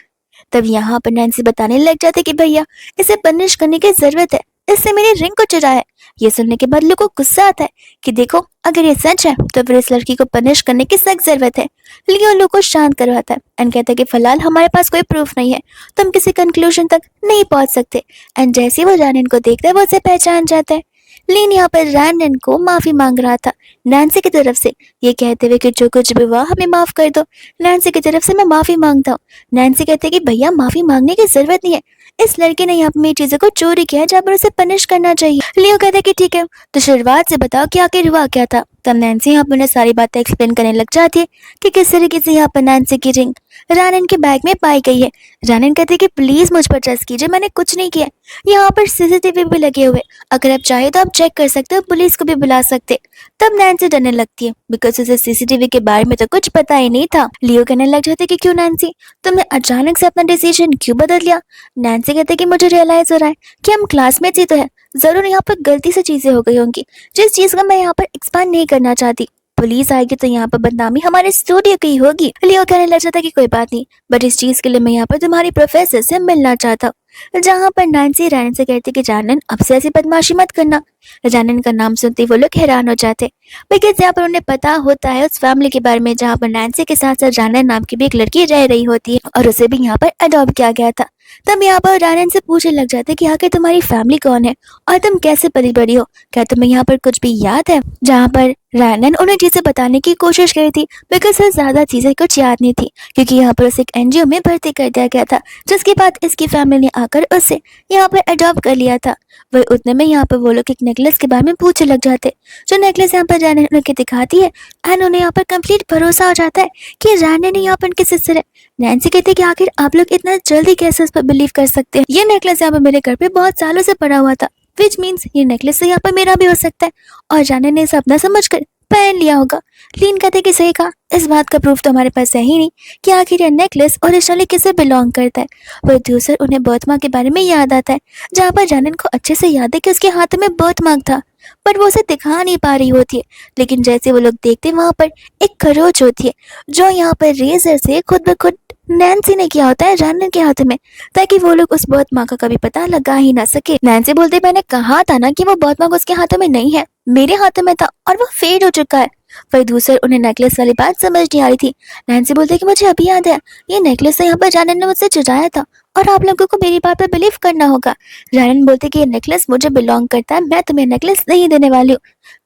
तब यहाँ पर नैन्सी बताने लग जाते कि भैया इसे पनिश करने की जरूरत है, इससे मेरी रिंग को चुराया। ये सुनने के बाद लोगों को गुस्सा आता है कि देखो अगर ये सच है तो फिर इस लड़की को पनिश करने की सख्त जरूरत है। लियो लोग को शांत करवाता है एंड कहता है कि फिलहाल हमारे पास कोई प्रूफ नहीं है, तो हम किसी कंक्लूजन तक नहीं पहुंच सकते। एंड जैसे वो जानन को देखता है वो उसे पहचान जाता है। लीन यहाँ पर रैनन को माफी मांग रहा था नैन्सी की तरफ से, ये कहते हुए कि जो कुछ भी हुआ हमें माफ कर दो। नैन्सी की तरफ से मैं माफी मांगता हूँ। नैन्सी कहते कि भैया माफी मांगने की जरूरत नहीं है, इस लड़के ने यहाँ पर मेरी चीजों को चोरी किया है जहाँ पर उसे पनिश करना चाहिए। लियो कहते कि ठीक है, तो शुरुआत से बताओ कि आखिर हुआ क्या था। तब नैन्सी यहाँ पर उन्हें सारी बातें एक्सप्लेन करने लग जाती है कि किस तरीके से यहाँ पर नैन्सी की रिंग रानन के बैग में पाई गई है। रानन कहते कि प्लीज मुझ पर ट्रस्ट कीजिए, मैंने कुछ नहीं किया। यहाँ पर सीसीटीवी भी लगे हुए, अगर आप चाहे तो आप चेक कर सकते हो, पुलिस को भी बुला सकते। तब नैन्सी डरने लगती है बिकॉज उसे सीसीटीवी के बारे में तो कुछ पता ही नहीं था। लियो कहने लग जाते कि क्यों नैन्सी, तुमने अचानक से अपना डिसीजन क्यों बदल लिया। नैन्सी कहते कि मुझे रियलाइज हो रहा है कि हम क्लासमेट्स ही तो है, जरूर यहाँ पर गलती से चीजें हो गई होंगी जिस चीज का मैं यहाँ पर एक्सपांड नहीं करना चाहती। पुलिस आएगी तो यहाँ पर बदनामी हमारे स्टूडियो की होगी। लियो कहने लग जाता कि कोई बात नहीं, बट इस चीज के लिए मैं यहाँ पर तुम्हारी प्रोफेसर से मिलना चाहता हूँ। जहाँ पर नैन्सी रैनन से कहती कि जानन अब से ऐसी बदमाशी मत करना। रैनन का नाम सुनते वो लोग हैरान हो जाते बिकॉज यहाँ पर उन्हें पता होता है उस फैमिली के बारे में जहाँ पर नैन्सी के साथ साथ रैनन नाम की भी एक लड़की रह रही होती है और उसे भी यहाँ पर अडॉप्ट किया गया था। तब यहाँ पर रैनन से पूछने लग जाते कि आखिर तुम्हारी फैमिली कौन है और तुम कैसे पली बड़ी हो, क्या तुम्हें यहाँ पर कुछ भी याद है। जहाँ पर रैनन उन्हें चीजें बताने की कोशिश करी थी बिकॉज उसे ज्यादा चीजें कुछ याद नहीं थी क्योंकि यहाँ पर उसे एक एनजीओ में भर्ती कर दिया गया था जिसके बाद इसकी फैमिली ने आकर उसे यहाँ पर अडॉप्ट कर लिया था। वही उतने में यहाँ पर वो लोग एक नेकलेस के बारे में पूछने लग जाते, जो नेकलेस यहाँ पर रैनन उन्हें दिखाती है एंड उन्हें यहाँ पर कंप्लीट भरोसा हो जाता है कि रैनन ही यहाँ पर उनकी सिस्टर है। नैन्सी कहती है कि आखिर आप लोग इतना जल्दी कैसे उस पर बिलीव कर सकते हैं। ये नेकलेस यहाँ पर मेरे घर पे बहुत सालों से पड़ा हुआ था, विच मीन्स ये नेकलेस तो यहाँ पर मेरा भी हो सकता है और रैनन ने इसे अपना समझकर पहन लिया होगा। लीन कहते कि सही कहा, इस बात का प्रूफ तो हमारे पास है ही नहीं कि आखिर यह नेकलेस ओरिजिनली किसे बिलोंग करता है। वह दूसर उन्हें बर्थमार्क के बारे में याद आता है जहाँ पर रैनन को अच्छे से याद है कि उसके हाथ में बर्थमार्क था पर वो उसे दिखा नहीं पा रही होती है। लेकिन जैसे वो लोग देखते वहां पर एक खरोच होती है जो यहाँ पर रेजर से खुद ब खुद नैन्सी ने किया होता है रैनन के हाथ में ताकि वो लोग उस बर्थमार्क का कभी पता लगा ही ना सके। नैन्सी बोलते मैंने कहा था ना कि वो बर्थमार्क उसके हाथों में नहीं है, मेरे हाथों में था और वो फेड हो चुका है। वही दूसरे उन्हें नेकलेस वाली बात समझ नहीं आ रही थी। नैन्सी बोलते कि मुझे अभी याद है, ये नेकलेस तो यहाँ पर रैनन ने मुझसे चुराया था और आप लोगों को मेरी बात पर बिलीव करना होगा। रैनन बोलते कि ये नेकलेस मुझे बिलोंग करता है, मैं तुम्हें नेकलेस नहीं देने वाली हूँ।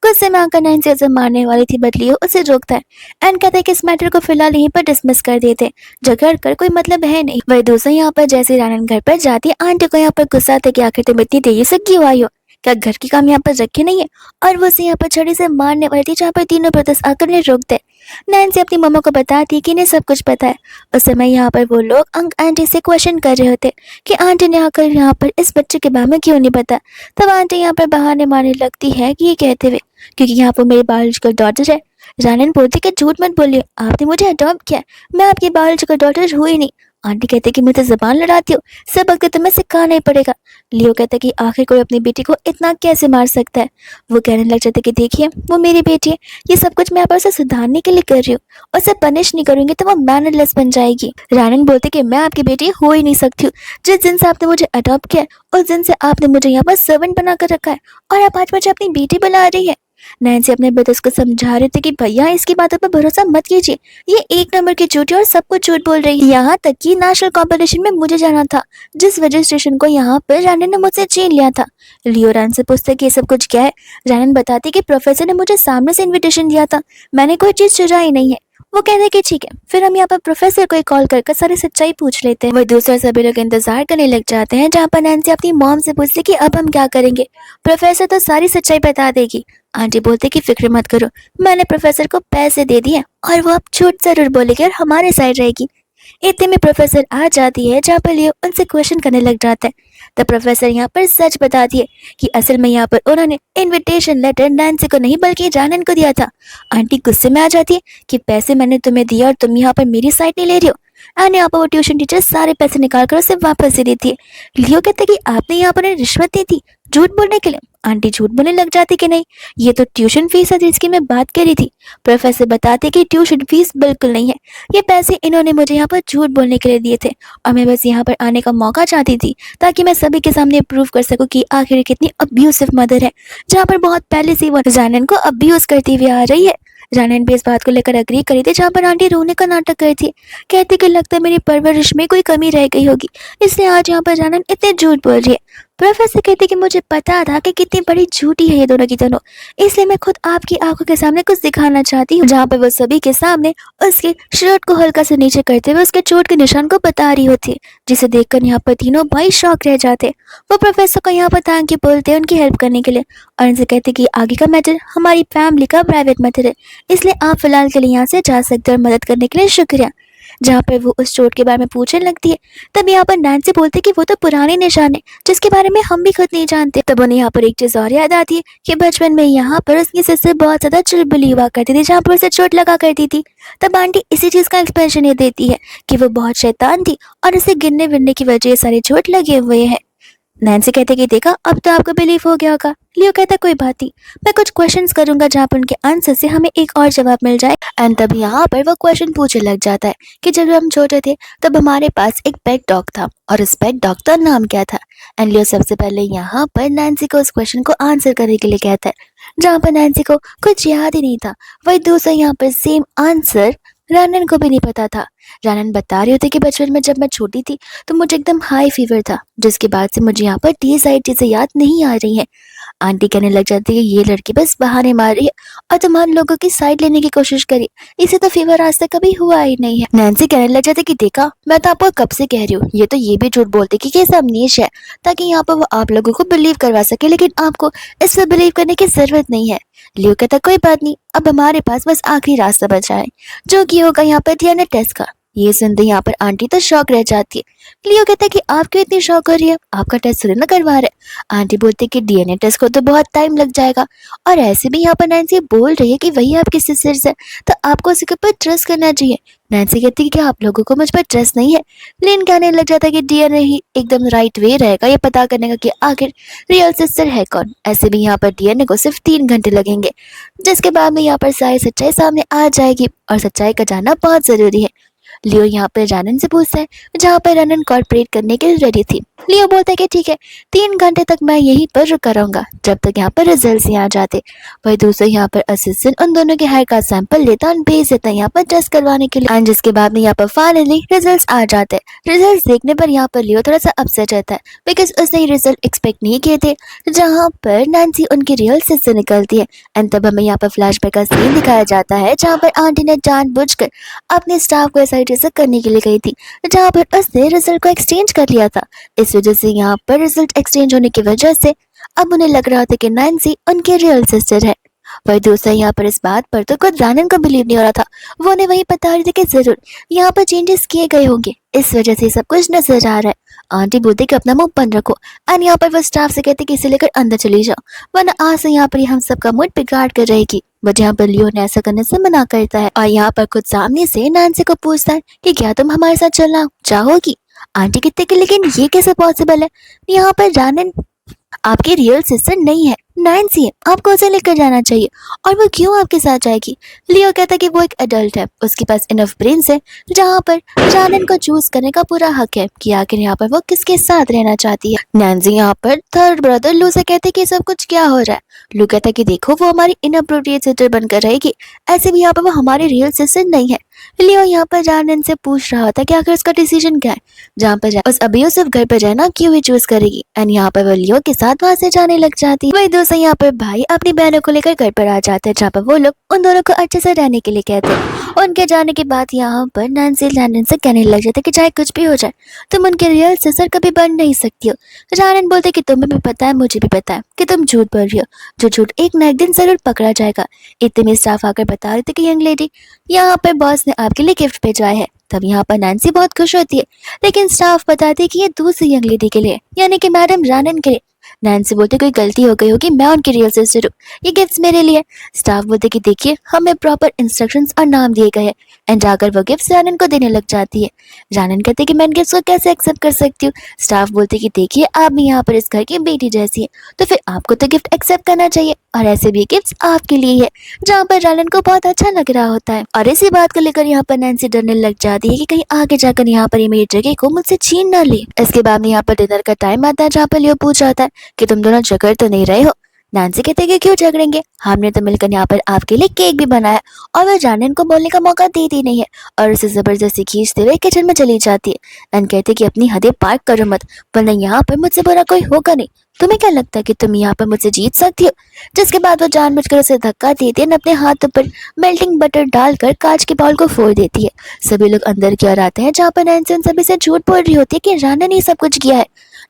गुस्से में आकर नैन्सी उसे मारने वाली थी बट लियो उसे रोकता है एंड कहता है कि इस मैटर को फिलहाल यहीं पर डिसमिस कर देते, झगड़ कर कोई मतलब है नहीं। वही दूसरे यहाँ पर जैसे रैनन घर पर जाती है आंटी को यहाँ पर गुस्सा आता है कि आखिर तुम इतनी देरी से क्यों आई हो, क्या घर की काम यहाँ पर रखे नहीं है। और वो उसे यहाँ पर छड़ी से मारने वाली थी जहाँ पर तीनों ब्रदर्स आकर उन्हें रोक दे। नैन्सी अपनी मम्मा को बताती कि इन्हें सब कुछ पता है। उस समय यहाँ पर वो लोग अंक आंटी से क्वेश्चन कर रहे होते कि आंटी ने आकर यहाँ पर इस बच्चे के बारे में क्यों नहीं पता। तब आंटी यहाँ पर बहाने मारने लगती है कि ये कहते हुए क्योंकि यहाँ पर मेरी बायोलॉजिकल डॉटर है। रैनन बोलती कि झूठ मत बोलिए, आपने मुझे अडॉप्ट किया, मैं आपकी बायोलॉजिकल डॉटर हुई नहीं। आंटी कहते कि मुझे जबान लड़ाती हो, सब वक्त तुम्हें सिखाना ही पड़ेगा। लियो कहता कि आखिर कोई अपनी बेटी को इतना कैसे मार सकता है। वो कहने लग जाते कि देखिए वो मेरी बेटी है, ये सब कुछ मैं यहाँ पर उसे सुधारने के लिए कर रही हूँ, उसे पनिश नहीं करूंगी तो वो मैनरलेस बन जाएगी। रैनन बोलते कि मैं आपकी बेटी हो ही नहीं सकती हूँ, जिस दिन से आपने मुझे अडॉप्ट किया उस दिन से आपने मुझे यहाँ पर सर्वेंट बनाकर रखा है और आप आज मुझे अपनी बेटी बुला रही है। नैन्सी अपने ब्रदर्स को समझा रहे थे कि भैया इसकी बातों पर भरोसा मत कीजिए, ये एक नंबर की झूठी और सब कुछ झूठ बोल रही है। यहाँ तक कि नेशनल कंपटीशन में मुझे जाना था जिस रजिस्ट्रेशन को यहाँ पर रैनन ने मुझसे छीन लिया था। लियो रैनन से पूछते कि ये सब कुछ क्या है। रैनन बताती कि प्रोफेसर ने मुझे सामने से इन्विटेशन दिया था, मैंने कोई चीज चुराई नहीं है। वो कहते कि ठीक है, फिर हम यहाँ पर प्रोफेसर को कॉल कर सारी सच्चाई पूछ लेते हैं। वही दूसरे सभी लोग इंतजार करने लग जाते हैं जहाँ पर नैन्सी अपनी मॉम से पूछती कि अब हम क्या करेंगे, प्रोफेसर तो सारी सच्चाई बता देगी। आंटी बोलते कि फिक्र मत करो, मैंने प्रोफेसर को पैसे दे दिए और वो अब झूठ जरूर बोलेगी और हमारे साइड रहेगी। इतने में प्रोफेसर आ जाती है जहाँ पर लियो उनसे क्वेश्चन करने लग जाता है। तो प्रोफेसर यहाँ पर सच बताती है कि असल में यहाँ पर उन्होंने इनविटेशन लेटर नैन्सी को नहीं बल्कि रैनन को दिया था। आंटी गुस्से में आ जाती है कि पैसे मैंने तुम्हें दिया और तुम यहाँ पर मेरी साइड नहीं ले रही हो। एंड यहाँ पर वो ट्यूशन टीचर सारे पैसे निकाल कर उसे वापस दे देती है। लियो कहते कि आपने यहाँ पर रिश्वत दी थी झूठ बोलने के लिए। आंटी झूठ बोलने लग जाती कि नहीं, ये तो ट्यूशन फीस है जिसकी मैं बात करी थी। प्रोफेसर बताते कि ट्यूशन फीस बिल्कुल नहीं है, ये पैसे इन्होंने मुझे यहाँ पर झूठ बोलने के लिए दिए थे और मैं बस यहाँ पर आने का मौका चाहती थी ताकि मैं सभी के सामने प्रूव कर सकूं कि आखिर कितनी अब्यूसिव मदर है, जहाँ पर बहुत पहले से वो रैनन को अब्यूज करती हुई आ रही है। रैनन भी इस बात को लेकर अग्री करी थी जहाँ पर आंटी रोने का नाटक करी थी, कहती कि लगता है मेरी परवरिश में कोई कमी रह गई होगी, इसलिए आज यहाँ पर रैनन इतने झूठ बोल रही है। प्रोफेसर कहते कि मुझे पता था कि कितनी बड़ी झूठी है ये दोनों की दोनों, इसलिए मैं खुद आपकी आंखों के सामने कुछ दिखाना चाहती हूँ। जहाँ पर वो सभी के सामने उसके शर्ट को हल्का से नीचे करते हुए उसके चोट के निशान को बता रही होती, जिसे देखकर यहाँ पर तीनों भाई शॉक रह जाते। वो प्रोफेसर को यहाँ पर थैंक यू बोलते हैं उनकी हेल्प करने के लिए, और उनसे कहते कि आगे का मैटर हमारी फैमिली का प्राइवेट मैटर है, इसलिए आप फिलहाल के लिए यहाँ से जा सकते हैं और मदद करने के लिए शुक्रिया। जहाँ पर वो उस चोट के बारे में पूछने लगती है, तब यहाँ पर नैन्सी बोलती है कि वो तो पुराने निशान है जिसके बारे में हम भी खुद नहीं जानते। तब उन्हें यहाँ पर एक चीज और याद आती है कि बचपन में यहाँ पर उसकी सिस्टर बहुत ज्यादा चुलबुली हुआ करती थी, जहाँ पर उसे चोट लगा करती थी। तब आंटी इसी चीज का एक्सप्लेनेशन ये देती है कि वो बहुत शैतान थी और उसे गिरने विरने की वजह सारे चोट लगे हुए हैं। नैन्सी कहते कि देखा, अब तो आपको बिलीव हो गया होगा। लियो कहता कोई बात नहीं, मैं कुछ क्वेश्चंस करूंगा जहाँ पर उनके आंसर से हमें एक और जवाब मिल जाए। एंड तब यहाँ पर वो क्वेश्चन पूछने लग जाता है कि जब हम छोटे थे तब हमारे पास एक पेट डॉग था और उस पेट डॉग का नाम क्या था। एंड लियो सबसे पहले यहाँ पर नैन्सी को उस क्वेश्चन को आंसर करने के लिए कहता है, जहाँ पर नैन्सी को कुछ याद ही नहीं था। वही दूसरा यहाँ पर सेम आंसर रानन को भी नहीं पता था। रानन बता रही होती कि बचपन में जब मैं छोटी थी तो मुझे एकदम हाई फीवर था, जिसके बाद से मुझे यहाँ पर टी सारी चीजें याद नहीं आ रही हैं। आंटी कहने लग जाती है ये लड़की बस बहाने मार रही है और तुम हम लोगों की साइड लेने की कोशिश करी, इसे तो फीवर आज तक कभी हुआ ही नहीं है। नैन्सी कहने लग जाती कि देखा, मैं तो आपको कब से कह रही हूँ, ये तो ये भी झूठ बोलते कि कैसा अमनीश है ताकि यहाँ पर वो आप लोगों को बिलीव करवा सके, लेकिन आपको इस पर बिलीव करने की जरूरत नहीं है। लियो कहता कोई बात नहीं, अब हमारे पास बस आखिरी रास्ता बचा है जो कि होगा यहाँ पर डीएनए टेस्ट का। ये सुनते यहाँ पर आंटी तो शॉक रह जाती है। लियो कहता है कि आप क्यों इतनी शॉक हो रही है, आपका टेस्ट थोड़ी ना करवा रहे। आंटी बोलती है कि डीएनए टेस्ट को तो बहुत टाइम लग जाएगा, और ऐसे भी यहाँ पर नैन्सी बोल रही है कि वही आपकी सिस्टर है तो आपको उसके ऊपर ट्रस्ट करना चाहिए। नैन्सी कहती है कि आप लोगों को मुझ पर ट्रस्ट नहीं है। लेकिन कहने लग जाता है कि डीएनए ही एकदम राइट वे रहेगा ये पता करने का कि आखिर रियल सिस्टर है कौन। ऐसे भी यहाँ पर डीएनए को सिर्फ 3 घंटे लगेंगे, जिसके बाद में यहाँ पर सारी सच्चाई सामने आ जाएगी, और सच्चाई का जानना बहुत जरूरी है। लियो यहाँ पर रानन से पूछता है, जहाँ पर रानन कॉर्पोरेट करने के लिए रेडी थी। लियो बोलता है कि ठीक है, 3 घंटे तक मैं यहीं पर रुका रहूंगा जब तक यहाँ पर रिजल्ट नहीं आ जाते। वही दूसरे यहाँ पर असिस्टेंट उन दोनों के हेयर का सैंपल लेता और भेज देता है यहाँ पर टेस्ट करवाने के लिए। एंड जिसके बाद में यहाँ पर फाइनली रिजल्ट आ जाते हैं। रिजल्ट देखने पर यहाँ पर लियो थोड़ा सा अपसेट रहता है बिकॉज उसने रिजल्ट एक्सपेक्ट नहीं किए थे, जहाँ पर नैन्सी उनकी रियल सिस्टर निकलती है। एंड तब हमें यहाँ पर फ्लैशबैक का सीन दिखाया जाता है जहाँ पर आंटी ने जानबूझकर अपने स्टाफ को ऐसा करने के लिए गई थी, जहाँ पर उसने रिजल्ट को एक्सचेंज कर लिया था। इस वजह से यहाँ पर रिजल्ट एक्सचेंज होने की वजह से अब उन्हें लग रहा था कि नैन्सी उनकी रियल सिस्टर है। वही दूसरा यहाँ पर इस बात पर तो खुद रानन को बिलीव नहीं हो रहा था। वो उन्हें वही बता रही थी कि जरूर यहाँ पर चेंजेस किए गए होंगे, इस वजह से सब कुछ नजर आ रहा है। आंटी बोलती कि अपना मुंह बंद रखो, एंड यहाँ पर वो स्टाफ से कहती कि इसे लेकर अंदर चली जाओ, वरना आज से यहाँ पर हम सबका मूड बिगाड़ कर रहेगी। बट यहाँ पर लियो ने ऐसा करने से मना करता है, और यहाँ पर खुद सामने से नैन्सी को पूछता है कि क्या तुम हमारे साथ चलना चाहोगी। आंटी कहते कि लेकिन ये कैसे पॉसिबल है, यहाँ पर रानन आपकी रियल सिस्टर नहीं है, नैन्सी है, आपको उसे लेकर जाना चाहिए, और वो क्यों आपके साथ जाएगी। लियो कहता कि वो एक एडल्ट है, उसके पास इनफ ब्रेन्स है, जहाँ पर रानन को चूज करने का पूरा हक है कि आखिर यहाँ पर वो किसके साथ रहना चाहती है। नैन्सी यहाँ पर थर्ड ब्रदर लू से कहते कि सब कुछ क्या हो रहा है। लू कहता कि देखो वो हमारी इनअप्रोप्रिएट सिस्टर बनकर रहेगी, ऐसे भी यहाँ पर वो हमारी रियल सिस्टर नहीं है। लियो यहाँ पर रानन से पूछ रहा था कि आखिर उसका डिसीजन क्या है, जहाँ पर उस अभी सिर्फ घर पर रहना क्यों ही चूज करेगी। एंड यहाँ पर वो लियो के साथ वहां से जाने लग जाती है। वही दूसरे यहाँ पर भाई अपनी बहनों को लेकर घर पर आ जाते हैं, जहाँ पर वो लोग उन दोनों को अच्छे से रहने के लिए कहते हैं। उनके जाने के बाद यहाँ पर नैन्सी रानन से कहने लग जाते कि चाहे कुछ भी हो जाए तुम उनके रियल सिस्टर कभी बन नहीं सकती हो। रानन बोलते कि तुम्हें भी पता है, मुझे भी पता है कि तुम झूठ बोल रही हो, जो झूठ एक ना एक दिन जरूर पकड़ा जाएगा। इतने में स्टाफ आकर बता रहे थे कि यंग लेडी यहाँ पर बॉस ने आपके लिए गिफ्ट भेजा है। तब यहाँ पर नैन्सी बहुत खुश होती है, लेकिन स्टाफ बताते कि ये दूसरी यंग लेडी के लिए, यानी कि मैडम रानन के लिए। नैन्सी बोलते कोई गलती हो गई होगी, मैं उनकी रियल सिस्टर हूँ, ये गिफ्ट्स मेरे लिए। स्टाफ बोलते कि देखिए हमें प्रॉपर इंस्ट्रक्शंस और नाम दिए गए हैं। एंड जाकर वो गिफ्ट्स रानन को देने लग जाती है। रानन कहते कि मैं इन गिफ्ट्स को कैसे एक्सेप्ट कर सकती हूँ। स्टाफ बोलते कि देखिए आप भी यहाँ पर इस घर की बेटी जैसी है, तो फिर आपको तो गिफ्ट एक्सेप्ट करना चाहिए, और ऐसे भी गिफ्ट्स आपके लिए है। जहाँ पर रानन को बहुत अच्छा लग रहा होता है, और इसी बात को लेकर यहाँ पर नैन्सी डरने लग जाती है कि कहीं आगे जाकर यहाँ पर मेरी जगह को मुझसे छीन ना ले। इसके बाद में यहाँ पर डिनर का टाइम आता है, जहाँ पर लियो पूछ रहा था कि तुम दोनों झगड़ तो नहीं रहे हो। नैन्सी कहते कि क्यों झगड़ेंगे, हमने तो मिलकर यहाँ पर आपके लिए केक भी बनाया। और वह जानन को बोलने का मौका देती नहीं है और उसे जबरदस्ती खींचते हुए किचन में चली जाती है। नैन कहते कि अपनी हदें पार करो मत, वरना यहाँ पर मुझसे बुरा कोई होगा नहीं। तुम्हें क्या लगता है कि तुम यहाँ पर मुझसे जीत सकती हो? जिसके बाद वो जानबूझकर उसे धक्का देती है, अपने हाथों पर मेल्टिंग बटर डालकर कांच के बाउल को फोड़ देती है। सभी लोग अंदर की ओर आते हैं, जहाँ पर नैन्सी उन सभी से झूठ बोल रही होती है कि राना ने सब कुछ किया है।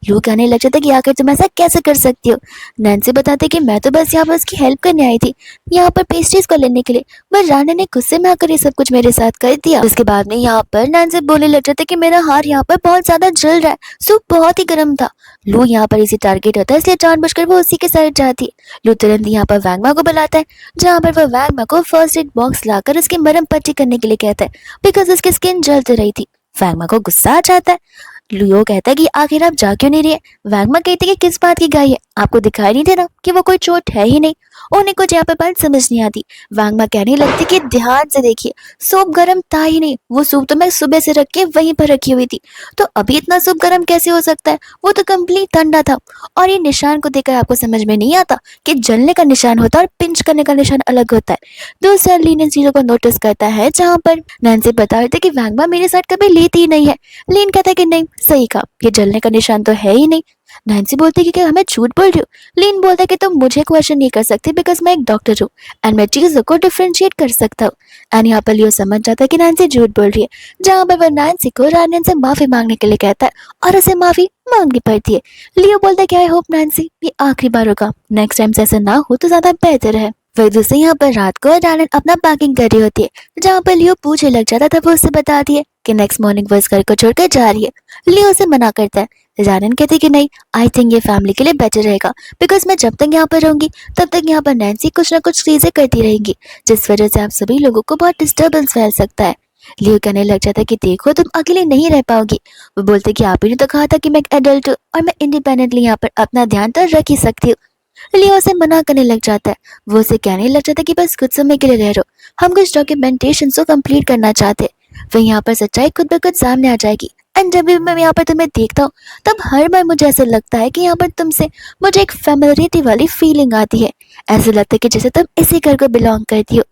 लू कहने लग जाता है कि आखिर तुम ऐसा कैसे कर सकती हो? नैन्सी बताती है कि मैं तो बस यहाँ पर उसकी हेल्प करने आई थी, यहाँ पर पेस्ट्रीज को लेने के लिए, पर राना ने गुस्से में आकर ये सब कुछ मेरे साथ कर दिया। उसके बाद में यहाँ पर नैन्सी बोलने लग जाती है कि मेरा हाथ यहाँ पर बहुत ज्यादा जल रहा है, सूप बहुत ही गर्म था। लू यहाँ पर इसी टारगेट होता है, इसलिए जानबूझकर वो उसी के साइड जाती है। लू तुरंत यहाँ पर वैंगमा को बुलाता है, जहाँ पर वो वैंगमा को फर्स्ट एड बॉक्स लाकर उसकी मरहम पट्टी करने के लिए कहता है, बिकॉज उसकी स्किन जल तो रही थी। वैंगमा को गुस्सा आ जाता है। लियो कहता है कि आखिर आप जा क्यों नहीं रही है? वैंगमा कहती है कि किस बात की गाय है, आपको दिखाई नहीं दे रहा कि वो कोई चोट है ही नहीं? उन्हें कुछ यहाँ पर बात समझ नहीं आती। वैंगमा कहने लगती कि ध्यान से देखिए, सूप गर्म था ही नहीं, वो सूप तो मैं सुबह से रख के वहीं पर रखी हुई थी, तो अभी इतना सूप गर्म कैसे हो सकता है? वो तो कंप्लीट ठंडा था। और ये निशान को देखकर आपको समझ में नहीं आता कि जलने का निशान होता है और पिंच करने का निशान अलग होता है। दूसरा लीन इन चीजों को नोटिस करता है, जहाँ पर नैन्सी बता रही थी कि वैंगमा मेरे साथ कभी लेती ही नहीं है। लीन कहता है कि नहीं, सही कहा, ये जलने का निशान तो है ही नहीं। नैन्सी बोलती है कि क्या हमें झूठ बोल रही हो? लीन बोलता है कि तुम मुझे क्वेश्चन नहीं कर सकती, बिकॉज मैं एक डॉक्टर हूँ एंड मैं चीजों को डिफरेंशिएट कर सकता हूँ। एंड यहाँ पर लियो समझ जाता है कि नैन्सी झूठ बोल रही है, जहाँ पर वह नैन्सी को रानियन से माफी मांगने के लिए कहता है और उसे माफी मांगनी पड़ती है। लियो बोलता है कि आई होप नैन्सी ये आखिरी बार होगा, नेक्स्ट टाइम से ऐसा ना हो तो ज्यादा बेहतर है। वही दूसरे यहाँ पर रात को रानन अपना पैकिंग कर रही होती है, जहाँ पर लियो पूछे लग जाता था, वो उससे बताती है कि नेक्स्ट मॉर्निंग वो इस घर को छोड़कर जा रही है। लियो उसे मना करता है। रानन कहती कि नहीं, आई थिंक ये फैमिली के लिए बेटर रहेगा, बिकॉज मैं जब तक यहाँ पर रहूंगी तब तक यहाँ पर नैन्सी कुछ ना कुछ चीजें करती रहेंगी, जिस वजह से आप सभी लोगों को बहुत डिस्टर्बेंस फैल सकता है। लियो कहने लग जाता है कि देखो तुम अकेले नहीं रह पाओगी। वो बोलते कि आप ही ने तो कहा था कि मैं एक एडल्ट हूँ और मैं इंडिपेंडेंटली यहाँ पर अपना ध्यान तो रख ही सकती हूँ। लियो उसे मना करने लग जाता है। वो उसे कहने लग जाता है कि बस कुछ समय के लिए रह रहो, हम कुछ डॉक्यूमेंटेशन को कंप्लीट करना चाहते हैं। वही यहाँ पर सच्चाई खुद ब खुद सामने आ जाएगी। एंड जब भी मैं यहाँ पर तुम्हें देखता हूँ, तब हर बार मुझे ऐसा लगता है कि यहाँ पर तुमसे मुझे एक फेमिलियरिटी वाली फीलिंग आती है। ऐसा लगता है कि जैसे तुम इसी घर को बिलोंग करती हो।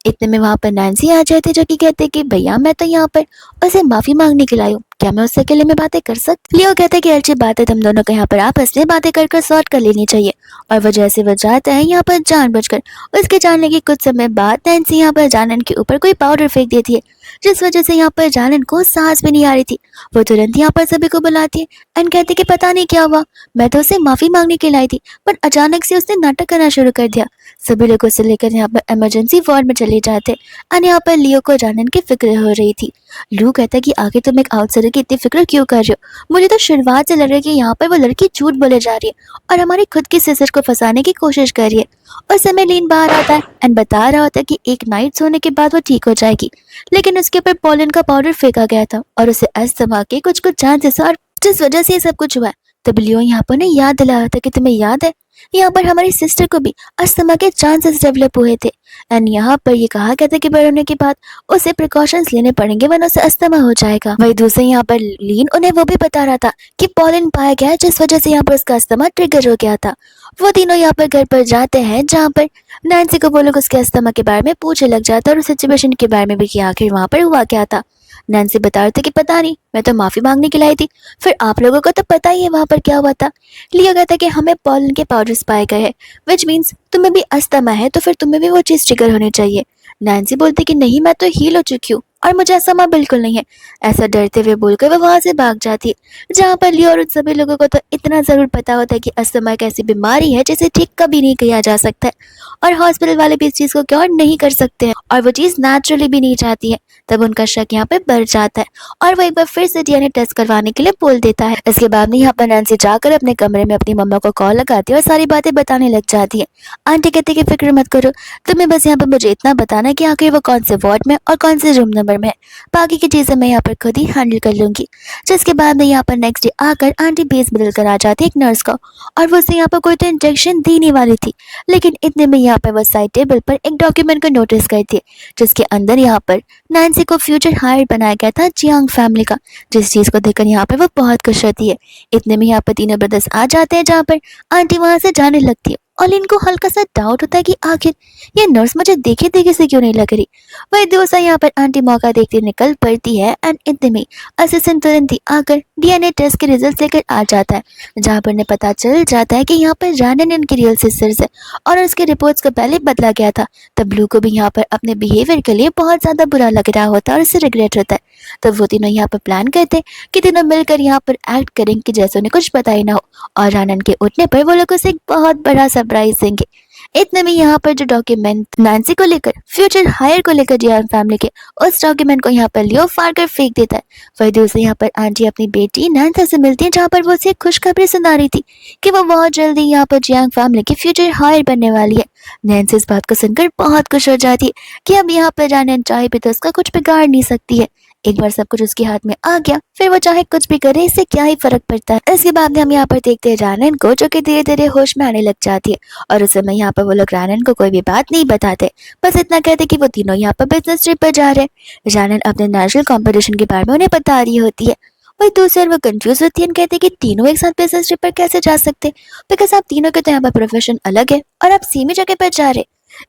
इतने में वहां पर नैन्सी आ जाती है, जो कि कहते कि भैया मैं तो यहाँ पर उसे माफी मांगने के लिए आई हूँ, क्या मैं उससे अकेले में बातें कर सकती? लियो कहते कि अच्छी बात है, तुम दोनों को यहाँ पर आपस में बातें कर सॉर्ट कर लेनी चाहिए। और वो जैसे वो जाता है यहाँ पर जानबूझकर, उसके जाने के कुछ समय बाद नैन्सी यहाँ पर जानन के ऊपर कोई पाउडर फेंक देती है, जिस वजह से यहाँ पर जानन को सांस भी नहीं आ रही थी। वो तुरंत यहाँ पर सभी को बुलाती है एंड कहती कि पता नहीं क्या हुआ, मैं तो उसे माफी मांगने के लिए आई थी, पर अचानक से उसने नाटक करना शुरू कर दिया। सभी लोग उसे लेकर यहाँ पर इमरजेंसी वार्ड में चले जाते और यहाँ पर लियो को जानन की फिक्र हो रही थी। लू कहता है कि आगे तुम एक आउटसाइडर की इतनी फिक्र क्यों कर रहे हो? मुझे तो शुरुआत से लग रहा है कि यहाँ पर वो लड़की झूठ बोले जा रही है और हमारी खुद की सिस्टर को फंसाने की कोशिश कर रही है। उस समय लीन बाहर आता है एंड बता रहा होता है कि एक नाइट सोने के बाद वो ठीक हो जाएगी, लेकिन उसके ऊपर पोलन का पाउडर फेंका गया था और उसे अस्थमा के कुछ चांसेस, और जिस वजह से ये सब कुछ हुआ है। तब लियो यहाँ पर ने याद दिलाया था कि तुम्हें याद है यहाँ पर हमारी सिस्टर को भी अस्थमा के चांसेस डेवलप हुए थे, एंड यहाँ पर ये कहा गया था कि बड़े होने के बाद उसे प्रिकॉशंस लेने पड़ेंगे, वरना उसे अस्थमा हो जाएगा। वही दूसरे यहाँ पर लीन उन्हें वो भी बता रहा था कि पॉलन पाया गया, जिस वजह से यहाँ पर उसका अस्थमा ट्रिगर हो गया था। वो तीनों यहाँ पर घर पर जाते हैं, जहाँ पर नैन्सी को वो लोग उसके अस्थमा के बारे में पूछने लग जाता है और उस सिचुएशन के बारे में भी कि आखिर वहाँ पर हुआ क्या था। नैन्सी बता रहे थे कि पता नहीं, मैं तो माफी मांगने के लिए आई थी, फिर आप लोगों को तो पता ही है वहां पर क्या हुआ था। लियो कहता कि हमें पॉलन के पाउडर्स पाए गए हैं, विच मीन्स तुम्हें भी अस्थमा है, तो फिर तुम्हें भी वो चीज ट्रिगर होनी चाहिए। नैन्सी बोलती कि नहीं, मैं तो हील हो चुकी हूँ और मुझे अस्थमा बिल्कुल नहीं है। ऐसा डरते हुए बोलकर वो वहां से भाग जाती है, जहाँ पर लियो और उन सभी लोगों को तो इतना जरूर पता होता है कि अस्थमा एक ऐसी बीमारी है जिसे ठीक कभी नहीं किया जा सकता है, और हॉस्पिटल वाले भी इस चीज को क्योर नहीं कर सकते हैं, और वो चीज नेचुरली भी नहीं चाहती है। तब उनका शक यहाँ पे बढ़ जाता है और वो एक बार फिर से डीएनए टेस्ट करवाने के लिए बोल देता है। इसके बाद में यहाँ पर नैन्सी जाकर अपने कमरे में अपनी मम्मा को कॉल लगाती है और सारी बातें बताने लग जाती है। आंटी कहती कि फिक्र मत करो, तुम्हें बस यहाँ पर मुझे इतना बताना है कि आखिर वो कौन से वार्ड में और कौन से रूम नंबर में है, बाकी की चीजें मैं यहाँ पर खुद ही हैंडल कर लूंगी। जिसके बाद में यहाँ पर नेक्स्ट डे आकर आंटी बेस बदल कर आ जाती है एक नर्स को, और वो उसे यहाँ पर कोई तो इंजेक्शन देने वाली थी, लेकिन इतने में यहाँ पर वो साइड टेबल पर एक डॉक्यूमेंट को नोटिस करती है, जिसके अंदर यहाँ पर नैन्सी को फ्यूचर हायर बनाया गया था जियांग फैमिली का, जिस चीज को देखकर यहाँ पर वो बहुत खुश होती है। इतने में यहाँ पर तीनों ब्रदर्स आ जाते हैं, जहाँ पर आंटी वहां से जाने लगती है ऑलिन को हल्का सा डाउट होता है कि आखिर ये नर्स मुझे देखे देखे से क्यों नहीं लग रही। वही दूसरा यहाँ पर आंटी मौका देखते निकल पड़ती है एंड इतने में असिस्टेंट तुरंत ही आकर डीएनए टेस्ट के रिजल्ट लेकर आ जाता है, जहाँ पर उन्हें पता चल जाता है कि यहाँ पर रानन इनकी रियल सिस्टर्स है और उसके रिपोर्ट्स को पहले बदला गया था। तब ब्लू को भी यहाँ पर अपने बिहेवियर के लिए बहुत ज्यादा बुरा लग रहा होता है और उसे रिग्रेट होता है। तब वो तीनों यहाँ पर प्लान करते हैं कि तीनों मिलकर यहाँ पर एक्ट करेंगे कि जैसे उन्हें कुछ पता ही ना हो, और रानन के उठने पर वो लोग उसे एक बहुत बड़ा सरप्राइज देंगे। इतने में यहाँ पर जो डॉक्यूमेंट नैन्सी को लेकर फ्यूचर हायर को लेकर जियान फैमिली के, उस डॉक्यूमेंट को यहाँ पर लियो फाड़ कर फेंक देता है। वही दूसरे यहाँ पर आंटी अपनी बेटी नैन्सा से मिलती है, जहाँ पर वो उसे एक खुशखबरी सुना रही थी कि वो बहुत जल्दी यहाँ पर जियांग फैमिली की फ्यूचर हायर बनने वाली है। नैन्सी इस बात को सुनकर बहुत खुश हो जाती है कि अब यहाँ पर रानन चाहे भी तो उसका कुछ बिगाड़ नहीं सकती है। एक बार सब कुछ उसके हाथ में आ गया फिर वो चाहे कुछ भी करे, इससे क्या ही फर्क पड़ता है। इसके बाद में हम यहाँ पर देखते हैं रानन को, जो कि धीरे धीरे होश में आने लग जाती है और उस समय यहाँ पर वो लोग रानन को कोई भी बात नहीं बताते, बस इतना कहते कि वो तीनों यहाँ पर बिजनेस ट्रिप पर जा रहे हैं। रानन अपने नेशनल कंपटीशन के बारे में उन्हें बता रही होती है। वही दूसरी वो कंफ्यूज होती है, कहते कि तीनों एक साथ बिजनेस ट्रिप पर कैसे जा सकते, बिकॉज आप तीनों के तो यहाँ पर प्रोफेशन अलग है और आप सेम ही जगह पर जा रहे।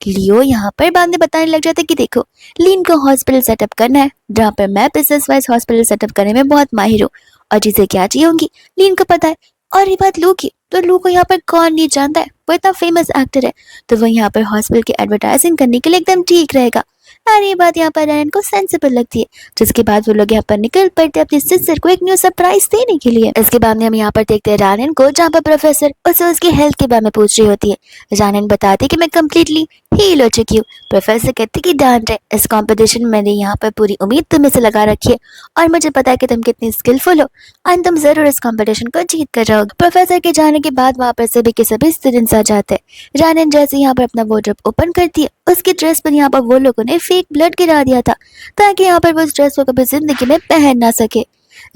लियो यहाँ पर बाद में बताने लग जाता है कि देखो लीन को हॉस्पिटल सेटअप करना है, जहाँ पर मैं बिजनेस वाइज हॉस्पिटल सेटअप करने में बहुत माहिर हूँ और चीजें क्या चाहिए होंगी लीन को पता है। और ये बात लू की, तो लू को यहाँ पर कौन नहीं जानता है, वो इतना फेमस एक्टर है, तो वो यहाँ पर हॉस्पिटल की एडवर्टाइजिंग करने के लिए एकदम ठीक रहेगा। और ये बात यहाँ पर रैन को सेंसिबल लगती है, जिसके बाद वो लोग यहाँ पर निकल पड़ते अपनी सिस्टर को एक न्यू सरप्राइज देने के लिए। इसके बाद में हम यहाँ पर देखते हैं रानन को, जहाँ पर प्रोफेसर उससे उसकी हेल्थ के बारे में पूछ रही होती है। रानन बताती है कि मैं कम्प्लीटली हील हो चुकी हूँ। प्रोफेसर कहते कि डांट है, इस कंपटीशन में मैंने यहाँ पर पूरी उम्मीद तुम्हें से लगा रखी है और मुझे पता है कि तुम कितनी स्किलफुल हो और तुम जरूर इस कंपटीशन को जीत कर रहोगे। प्रोफेसर के जाने के बाद वहाँ पर सभी के सभी स्टूडेंट्स आ जाते हैं। रानन जैसे यहाँ पर अपना वार्डरोब ओपन करती है, उसकी ड्रेस पर यहाँ पर वो लोगों ने फेक ब्लड गिरा दिया था ताकि यहाँ पर वो उस ड्रेस को कभी जिंदगी में पहन ना सके।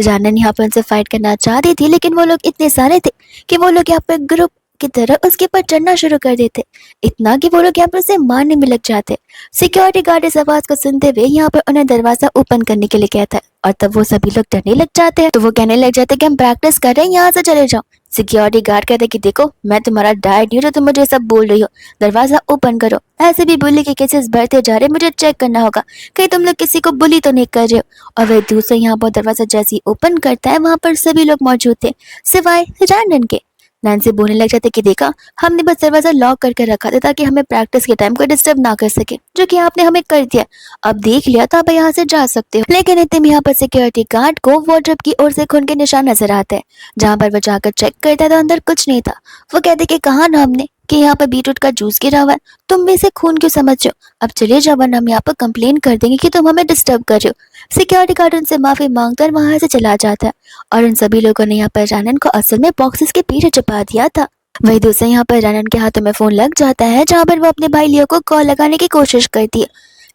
रानन यहाँ पर उनसे फाइट करना चाहती थी, लेकिन वो लोग इतने सारे थे कि वो लोग यहाँ पर ग्रुप की तरह उसके ऊपर चढ़ना शुरू कर देते, इतना कि वो लोग यहाँ पर उसे मारने में लग जाते। सिक्योरिटी गार्ड इस आवाज को सुनते हुए यहाँ पर उन्हें दरवाजा ओपन करने के लिए कहता है और तब वो सभी लोग डरने लग जाते हैं। तो वो कहने लग जाते हैं कि हम प्रैक्टिस कर रहे हैं, यहाँ से चले जाओ। सिक्योरिटी गार्ड कहते कि देखो मैं तुम्हारा डैड नहीं हूँ जो तुम मुझे सब बोल रही हो, दरवाजा ओपन करो। ऐसे भी बुली के केसेस बढ़ते जा रहे, मुझे चेक करना होगा कहीं तुम लोग किसी को बुली तो नहीं कर रहे हो। और वह दूसरा यहाँ पर दरवाजा जैसे ही ओपन करता है वहां पर सभी लोग मौजूद थे सिवाय रैंडन के। नैन्सी बोलने लग जाते कि देखा हमने बस दरवाजा लॉक करके रखा था ताकि हमें प्रैक्टिस के टाइम को डिस्टर्ब ना कर सके, जो कि आपने हमें कर दिया। अब देख लिया तो आप यहाँ से जा सकते हो। लेकिन इतने में यहाँ पर सिक्योरिटी गार्ड को वार्डरोब की ओर से खून के निशान नजर आते हैं, जहाँ पर वो जाकर चेक करता तो अंदर कुछ नहीं था। वो कहते कि कहा ना हमने कि यहाँ पर बीटरूट का जूस गिरा हुआ है, तुम भी इसे खून क्यों समझ रहे हो, अब चले जाओ वरना हम यहाँ पर कंप्लेन कर देंगे कि तुम हमें डिस्टर्ब कर रहे हो। सिक्योरिटी गार्ड उनसे माफी मांगकर वहां से चला जाता है और उन सभी लोगों ने यहाँ पर रानन को असल में बॉक्सेस के पीछे छुपा दिया था। वही दूसरे यहाँ पर रानन के हाथों में फोन लग जाता है, जहाँ पर वो अपने भाई लियो को कॉल लगाने की कोशिश करती है।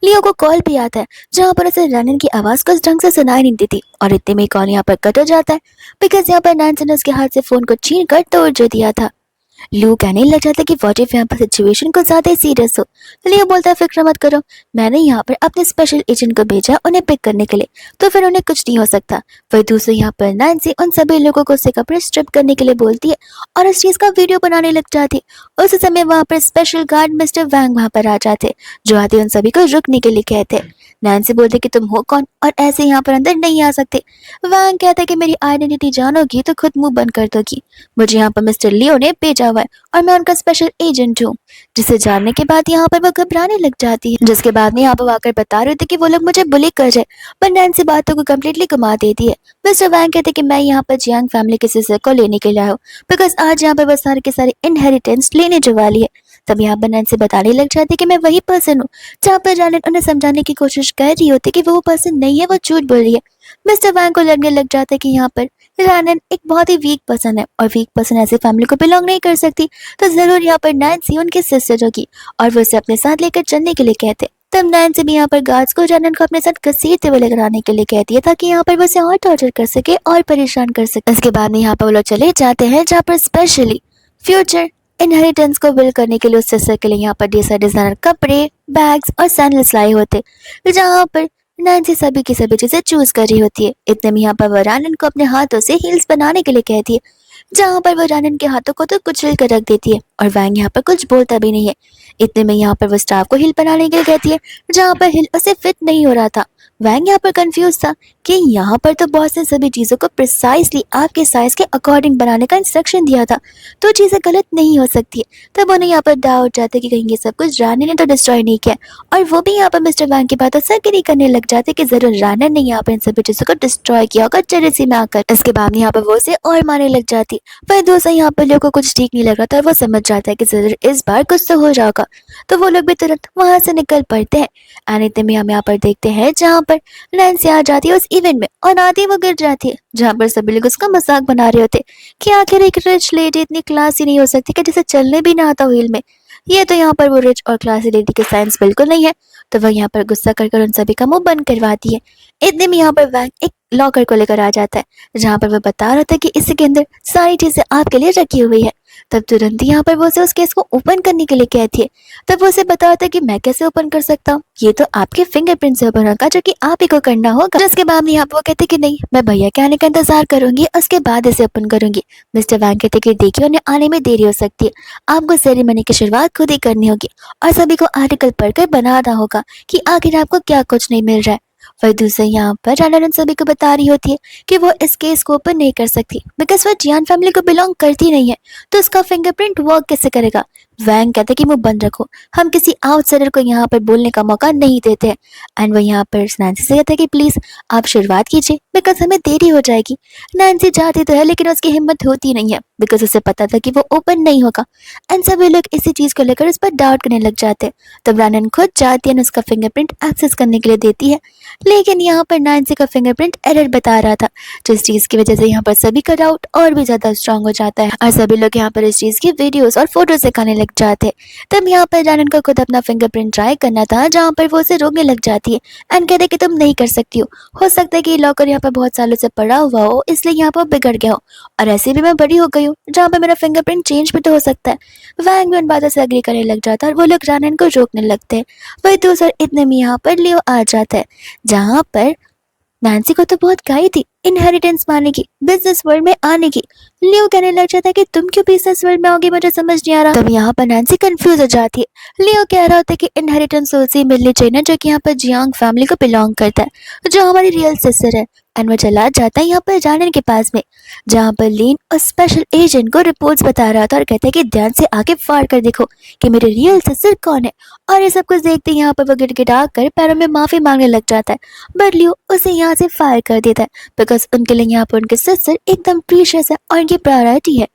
लियो को कॉल भी आता है, जहाँ पर उसे रानन की आवाज कुछ ढंग से सुनाई नहीं देती और इतने में कॉल यहाँ पर कट हो जाता है, बिकॉज यहाँ पर नैन्सी ने उसके हाथ से फोन को छीन कर तोड़ जो दिया था। लियो कहने लग जाता है कि व्हाट इफ यहाँ पर सिचुएशन को ज्यादा सीरियस हो। लियो बोलता है फिक्र मत करो, मैंने यहाँ पर अपने स्पेशल एजेंट को भेजा उन्हें पिक करने के लिए, तो फिर उन्हें कुछ नहीं हो सकता। वही दूसरे यहाँ पर नैन्सी उन सभी लोगों को उससे कपड़े स्ट्रिप करने के लिए बोलती है और इस चीज का वीडियो बनाने लग जाती है। उस समय वहाँ पर स्पेशल गार्ड मिस्टर वैंग वहाँ पर आ जाते, जो आते उन सभी को रुकने के लिए कहते। नैन्सी बोलते कि तुम हो कौन और ऐसे यहाँ पर अंदर नहीं आ सकते। वैंग कहता है कि मेरी आइडेंटिटी जानोगी तो खुद मुंह बंद कर दोगी, मुझे यहाँ पर मिस्टर लियो ने भेजा हुआ है और मैं उनका स्पेशल एजेंट हूँ। जिसे जानने के बाद यहाँ पर वो घबराने लग जाती है, जिसके बाद में यहाँ पर आकर बता रहे थे कि वो लोग मुझे बुली कर रहे, पर नैन्सी बातों को कम्प्लीटली घुमा देती है। मिस्टर वैंग कहते कि मैं यहाँ पर जियांग फैमिली के सिस्टर को लेने के लिए आया हूँ, बिकॉज आज यहाँ पर वो सारे के सारे इनहेरिटेंस लेने जो वाली है। तब यहाँ पर नैन्सी बताने लग जाती कि मैं वही पर्सन हूँ, जहाँ पर रानन उन्हें समझाने की कोशिश कर रही होती कि वो पर्सन नहीं है, वो झूठ बोल रही है। मिस्टर वैंग को लगने लग जाता है कि यहाँ पर रानन एक बहुत ही वीक पर्सन है और वीक पर्सन ऐसी फैमिली को बिलोंग नहीं कर सकती, तो जरूर यहाँ पर नैन्सी उनकी सिस्टर होगी और वो उसे अपने साथ लेकर चलने के लिए कहते। तब नैन्सी भी यहाँ पर गार्ड्स को रानन को अपने साथ घसीटते हुए लेकर आने के लिए कहती है ताकि यहाँ पर वो उसे और टॉर्चर कर सके और परेशान कर सके। इसके बाद में यहाँ पर वो लोग चले जाते हैं, जहाँ पर स्पेशली फ्यूचर इनहेरिटेंस को बिल्ड करने के लिए उस सिस्टर के लिए यहाँ पर डिजाइनर कपड़े, बैग्स और सैंडल्स लाए होते, जहाँ पर नैन्सी सभी की सभी चीजें चूज कर रही होती है। इतने में यहाँ पर वो रानन को अपने हाथों से हील्स बनाने के लिए कहती है, जहाँ पर वो रानन के हाथों को तो कुचल कर रख देती है और वैंग यहाँ पर कुछ बोलता भी नहीं है। इतने में यहाँ पर वो स्टाफ को हिल बनाने के लिए कहती है, जहाँ पर हिल उसे फिट नहीं हो रहा था। वैंग यहाँ पर कंफ्यूज था कि यहाँ पर तो बॉस ने सभी चीजों को प्रिसाइसली आपके साइज के अकॉर्डिंग बनाने का इंस्ट्रक्शन दिया था, तो चीजें गलत नहीं हो सकती है। तब उन्हें यहाँ पर डाउट जाता है कि कहीं ये सब कुछ रानी ने तो डिस्ट्रॉय नहीं किया, और वो भी यहाँ पर मिस्टर वैंग की बातों से एग्री करने लग जाते कि जरूर रानन ने यहाँ पर इन सभी चीजों को डिस्ट्रॉय किया होगा जेरेसी में आकर। इसके बाद यहाँ पर वो उसे और मारने लग जाती। वह दोस्त यहाँ पर लोगों को कुछ ठीक नहीं लग रहा था और वो समझ जाता है कि जरूर इस बार कुछ तो हो जाएगा, तो वो लोग भी तुरंत वहां से निकल पड़ते हैं। एंड में हम यहाँ पर देखते हैं जहाँ पर नैन्सी आ जाती है उस इवेंट में और आधी वो गिर जाती है, जहाँ पर सभी लोग उसका मजाक बना रहे होते कि आखिर एक रिच लेडी इतनी क्लासी नहीं हो सकती कि जिसे चलने भी ना आता व्हील में। ये तो यहाँ पर वो रिच और क्लासी लेडी के साइंस बिल्कुल नहीं है। तो वह यहाँ पर गुस्सा कर उन सभी का मुंह बंद करवाती है। इतने में यहाँ पर वैंग एक लॉकर को लेकर आ जाता है, जहाँ पर वह बता रहा था कि इसके अंदर सारी चीजें आपके लिए रखी हुई है। तब तुरंत यहाँ पर वो उस केस को ओपन करने के लिए कहती है। तब वो उसे बताता है कि मैं कैसे ओपन कर सकता हूँ, ये तो आपके फिंगरप्रिंट से ओपन होगा, जो कि आप ही को करना होगा। जिसके बाद यहाँ पर वो कहते कि नहीं, मैं भैया के आने का इंतजार करूंगी, उसके बाद इसे ओपन करूंगी। मिस्टर वैंग कहते कि देखिए उन्हें आने में देरी हो सकती है, आपको सेरेमनी की शुरुआत खुद ही करनी होगी और सभी को आर्टिकल पढ़कर बनाना होगा कि आखिर आपको क्या कुछ नहीं मिल रहा है। वह दूसरे यहाँ पर रानन सभी को बता रही होती है कि वो इस केस को ओपन नहीं कर सकती बिकॉज वह जियान फैमिली को बिलोंग करती नहीं है, तो उसका फिंगरप्रिंट वर्क कैसे करेगा। वैंग कहते कि मुंह बंद रखो, हम किसी आउटसाइडर को यहाँ पर बोलने का मौका नहीं देते हैं। एंड वो यहाँ पर नैन्सी से कहता है कि प्लीज आप शुरुआत कीजिए बिकॉज हमें देरी हो जाएगी। नैन्सी चाहती तो है लेकिन उसकी हिम्मत होती नहीं है बिकॉज उसे पता था कि वो ओपन नहीं होगा। एंड सभी लोग इसी चीज को लेकर उस पर डाउट करने लग जाते हैं। तब रानन खुद जाती है, उसका फिंगरप्रिंट एक्सेस करने के लिए देती है, लेकिन यहाँ पर नैन्सी का फिंगरप्रिंट एरर बता रहा था, जिस चीज की वजह से यहाँ पर सभी का डाउट और भी ज्यादा स्ट्रांग हो जाता है और सभी लोग यहाँ पर इस चीज की वीडियोस और फोटोज दिखाने लग जाते हैं। तब यहाँ पर रानन को खुद अपना फिंगरप्रिंट ट्राई करना था, जहाँ पर वो उसे रोकने लग जाती है एंड कहते कि तुम नहीं कर सकती हो सकता है कि ये लॉकर यहाँ पर बहुत सालों से पड़ा हुआ हो, इसलिए यहाँ पर बिगड़ गया हो, और ऐसे भी मैं बड़ी हो गई हूँ जहाँ पर मेरा फिंगरप्रिंट चेंज भी तो हो सकता है। वैंग भी उन बातों से एग्री करने लग जाता है और वो लोग रानन को रोकने लगते हैं। वही दूसरा इतने में यहाँ पर लियो आ जाता है, जहाँ पर नैन्सी को तो बहुत गाई थी इनहेरिटेंस पाने की, बिजनेस वर्ल्ड में आने की। लियो कहने लग जाता है कि तुम क्यों बिजनेस वर्ल्ड में आओगी, मुझे समझ नहीं आ रहा। तब यहाँ पर नैन्सी कंफ्यूज हो जाती है। लियो कह रहा होता है कि इनहेरिटेंस उसे मिलनी चाहिए ना जो कि यहाँ पर जियांग फैमिली को बिलोंग करता है, जो हमारी रियल सिस्टर है। एंड वो चला जाता है यहाँ पर रानन के पास में, जहाँ पर लीन और स्पेशल एजेंट को रिपोर्ट्स बता रहा था और कहता है कि ध्यान से आगे फाड़ कर देखो कि मेरी रियल सिस्टर कौन है। और ये सब कुछ देखते ही यहाँ पर वो गिड़गिड़ा कर पैरों में माफी मांगने लग जाता है, बट लियो उसे यहाँ से फायर कर देता है बिकॉज उनके लिए यहाँ पर उनके सिस्टर एकदम प्रीशियस है और उनकी प्रायोरिटी है।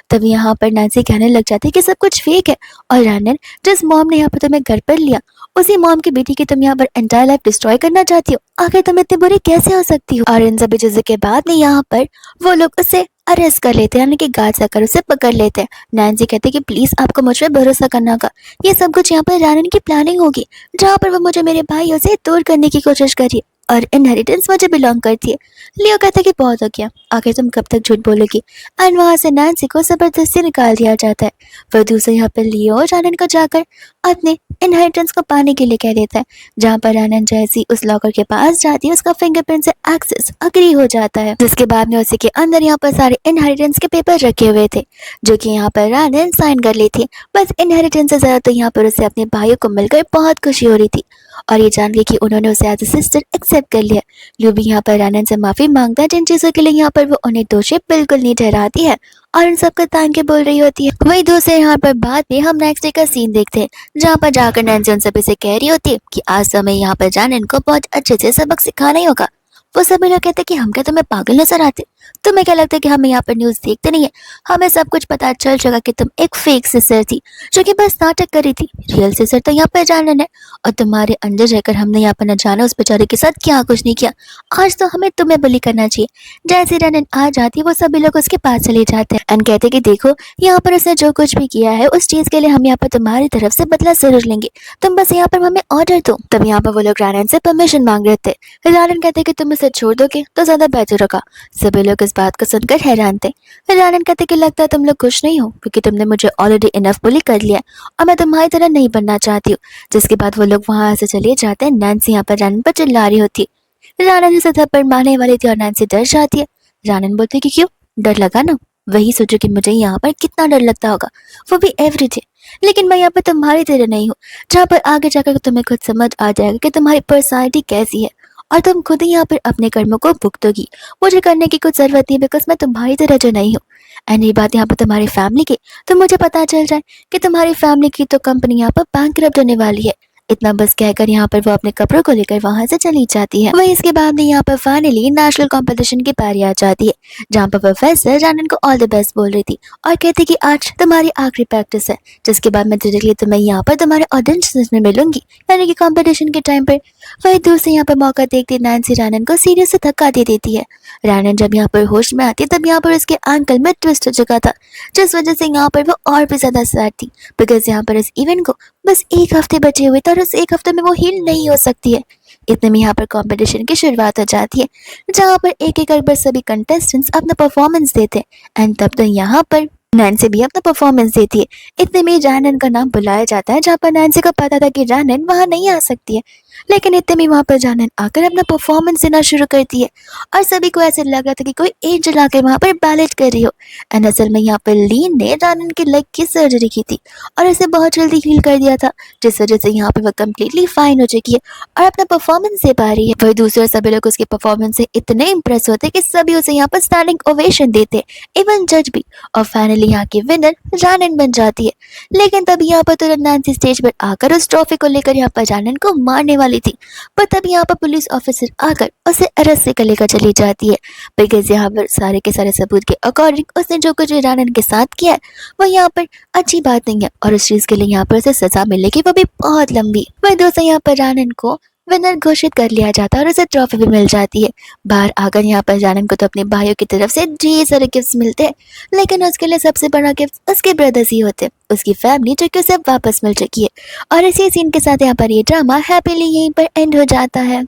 तब यहाँ पर नैन्सी कहने लग जाती है कि सब कुछ फेक है और रानन, जिस मॉम ने यहाँ पर तुम्हें घर पर लिया, उसी मॉम की बेटी की तुम यहाँ पर एंटायर लाइफ डिस्ट्रॉय करना चाहती हो, आखिर तुम इतनी बुरी कैसे हो सकती हो। और इन सभी चीजों के बाद में यहाँ पर वो लोग उसे अरेस्ट कर लेते हैं, यानी कि गार्ड आकर उसे पकड़ लेते हैं। नैन्सी कहते हैं कि प्लीज आपको मुझ पर भरोसा करना होगा, ये सब कुछ यहाँ पर रानन की प्लानिंग होगी, जहाँ पर वो मुझे मेरे भाइयों से दूर करने की कोशिश करी और इनहेरिटेंस मुझे बिलोंग करती है। लियो कहता है कि बहुत हो गया, आखिर तुम कब तक झूठ बोलोगी। एंड वहां से नैन्सी को जबरदस्ती निकाल दिया जाता है। वह दूसरे यहाँ पर लियो और रानन को जाकर अपने इनहेरिटेंस को पाने के लिए कह देता है, जहाँ पर रानन जैसी उस लॉकर के पास जाती है, उसका फिंगरप्रिंट से एक्सेस अग्री हो जाता है, जिसके बाद में उसी के अंदर यहाँ पर सारे इनहेरिटेंस के पेपर रखे हुए थे, जो कि यहाँ पर रानन साइन कर ली थी। बस इनहेरिटेंस से ज्यादा तो यहाँ पर उसे अपने भाइयों को मिलकर बहुत खुशी हो रही थी और ये जान के कि उन्होंने उसे एज ए सिस्टर एक्सेप्ट कर लिया। लियो भी यहाँ पर रानन से माफी मांगता है, जिन चीजों के लिए यहाँ पर वो उन्हें दोषी बिल्कुल नहीं ठहराती है और उन सबका तान के बोल रही होती है। वही दूसरे यहाँ पर बाद में हम नेक्स्ट डे का सीन देखते हैं, जहाँ पर जाकर नैन्सी उन सभी से कह रही होती है कि आज तो हमें यहाँ पर जाने इनको बहुत अच्छे से सबक सिखाना ही होगा। वो सभी लोग कहते हैं कि हम क्या तुम्हें पागल नजर आते, तुम्हें क्या लगता है कि हमें यहाँ पर न्यूज देखते नहीं है, हमें सब कुछ पता चल चुका कि तुम एक फेक सिस्टर थी जो कि बस नाटक कर रही थी, रियल सिस्टर तो यहाँ पर जानन है और तुम्हारे अंदर रहकर हमने यहाँ पर न जाना उस बेचारे के साथ क्या कुछ नहीं किया। आज तो हमें तुम्हें बलि करना चाहिए। जैसे रनन आ जाती है वो सभी लोग उसके पास चले जाते हैं एंड कहते कि देखो यहाँ पर उसने जो कुछ भी किया है उस चीज के लिए हम यहाँ पर तुम्हारी तरफ से बदला जरूर लेंगे, तुम बस यहाँ पर हमें ऑर्डर दो। तब यहाँ पर वो लोग रानन से परमिशन मांग रहे थे। रानन कहते कि तुम इसे छोड़ दोगे तो ज्यादा बेहतर होगा। सभी लोग लोग इस बात को सुनकर हैरान थे। रानन कहते कि लगता है तुम लोग खुश नहीं हो क्योंकि तुमने मुझे ऑलरेडी इनफ बुली कर लिया और मैं तुम्हारी तरह नहीं बनना चाहती हूँ। जिसके बाद वो लोग वहां से चले जाते हैं। नैन्सी यहाँ पर रानन पर चिल्ला रही होती है। रानन उसे थप्पड़ मारने वाली थी और नैन्सी डर जाती है। रानन बोलती कि क्यों डर लगा ना, वही सोचो कि मुझे यहाँ पर कितना डर लगता होगा, वो भी एवरीडे। लेकिन मैं यहाँ पर तुम्हारी तरह नहीं हूँ, जहाँ पर आगे जाकर तुम्हें खुद समझ आ जाएगा कि तुम्हारी पर्सनालिटी कैसी है और तुम खुद ही यहाँ पर अपने कर्मों को भुगतोगी। मुझे करने की कुछ जरूरत नहीं, बिकॉज मैं तुम्हारी तरह जो नहीं हूँ। एंड ये बात यहाँ पर तुम्हारी फैमिली की, तो मुझे पता चल जाए कि तुम्हारी फैमिली की तो कंपनी यहाँ पर बैंकरप्ट होने वाली है। इतना बस कहकर यहाँ पर वो अपने कपड़ों को लेकर वहां से चली जाती है। वही इसके बाद में यहाँ पर फाइनली नेशनल कंपटीशन की पारी आ जाती है, जहाँ पर प्रोफेसर रानन को ऑल द बेस्ट बोल रही थी और कहती कि आज तुम्हारी आखिरी प्रैक्टिस है, जिसके बाद मैं डायरेक्टली तुम्हें यहाँ पर तुम्हारे ऑडिशंस में मिलूंगी, यानी कि कंपटीशन के टाइम पर। वही दूर से यहाँ पर मौका देखती नैन्सी रानन को सीरियस से धक्का दे देती है। रानन जब यहाँ पर होश में आती है तब यहाँ पर उसके एंकल में ट्विस्ट हो चुका था, जिस वजह से यहाँ पर वो और भी ज्यादा सैड थी, बिकॉज यहाँ पर इस इवेंट को बस एक हफ्ते बचे हुए थे और उस एक हफ्ते में वो हील नहीं हो सकती है। इतने में यहाँ पर कंपटीशन की शुरुआत हो जाती है, जहाँ पर एक एक करके सभी कंटेस्टेंट्स अपना परफॉर्मेंस देते हैं। एंड तब तो यहाँ पर नैन्सी भी अपना परफॉर्मेंस देती है। इतने में रानन का नाम बुलाया जाता है, जहाँ पर नैन्सी को पता था कि रानन वहाँ नहीं आ सकती है, लेकिन इतने में वहाँ पर रानन आकर अपना परफॉर्मेंस देना शुरू करती है और सभी को ऐसे लग रहा था कि कोई एंजल आकर वहाँ पर बैलेट कर रही हो। एंड असल में यहाँ पर लीन ने रानन के लेग की सर्जरी की थी और इसे बहुत जल्दी हील कर दिया था, जिस वजह से यहाँ पे वो कम्प्लीटली फाइन हो चुकी है और अपना परफॉर्मेंस दे पा रही है। वही दूसरे सभी लोग उसके परफॉर्मेंस से इतने इंप्रेस होते कि सभी उसे यहाँ पर स्टैंडिंग ओवेशन देते, इवन जज भी। और फाइनली यहाँ की विनर रानन बन जाती है। लेकिन तब यहाँ पर तुरंत नैन्सी स्टेज पर आकर उस ट्रॉफी को लेकर यहाँ पर रानन को मारने वाली थी, पर तब यहाँ पर पुलिस ऑफिसर आकर उसे अरेस्ट से लेकर चली जाती है, बिकॉज यहाँ पर सारे के सारे सबूत के अकॉर्डिंग उसने जो कुछ रानन के साथ किया है वो यहाँ पर अच्छी बात नहीं है और उस चीज के लिए यहाँ पर उसे सजा मिलेगी, वो भी बहुत लंबी। वही दोस्तों यहाँ पर रानन को विनर घोषित कर लिया जाता है और उसे ट्रॉफी भी मिल जाती है। बाहर आकर यहाँ पर रानन को तो अपने भाइयों की तरफ से ढेर सारे गिफ्ट्स मिलते हैं, लेकिन उसके लिए सबसे बड़ा गिफ्ट उसके ब्रदर्स ही होते हैं, उसकी फैमिली जो कि उसे वापस मिल चुकी है। और इसी सीन के साथ यहाँ पर ये ड्रामा हैप्पीली यहीं पर एंड हो जाता है।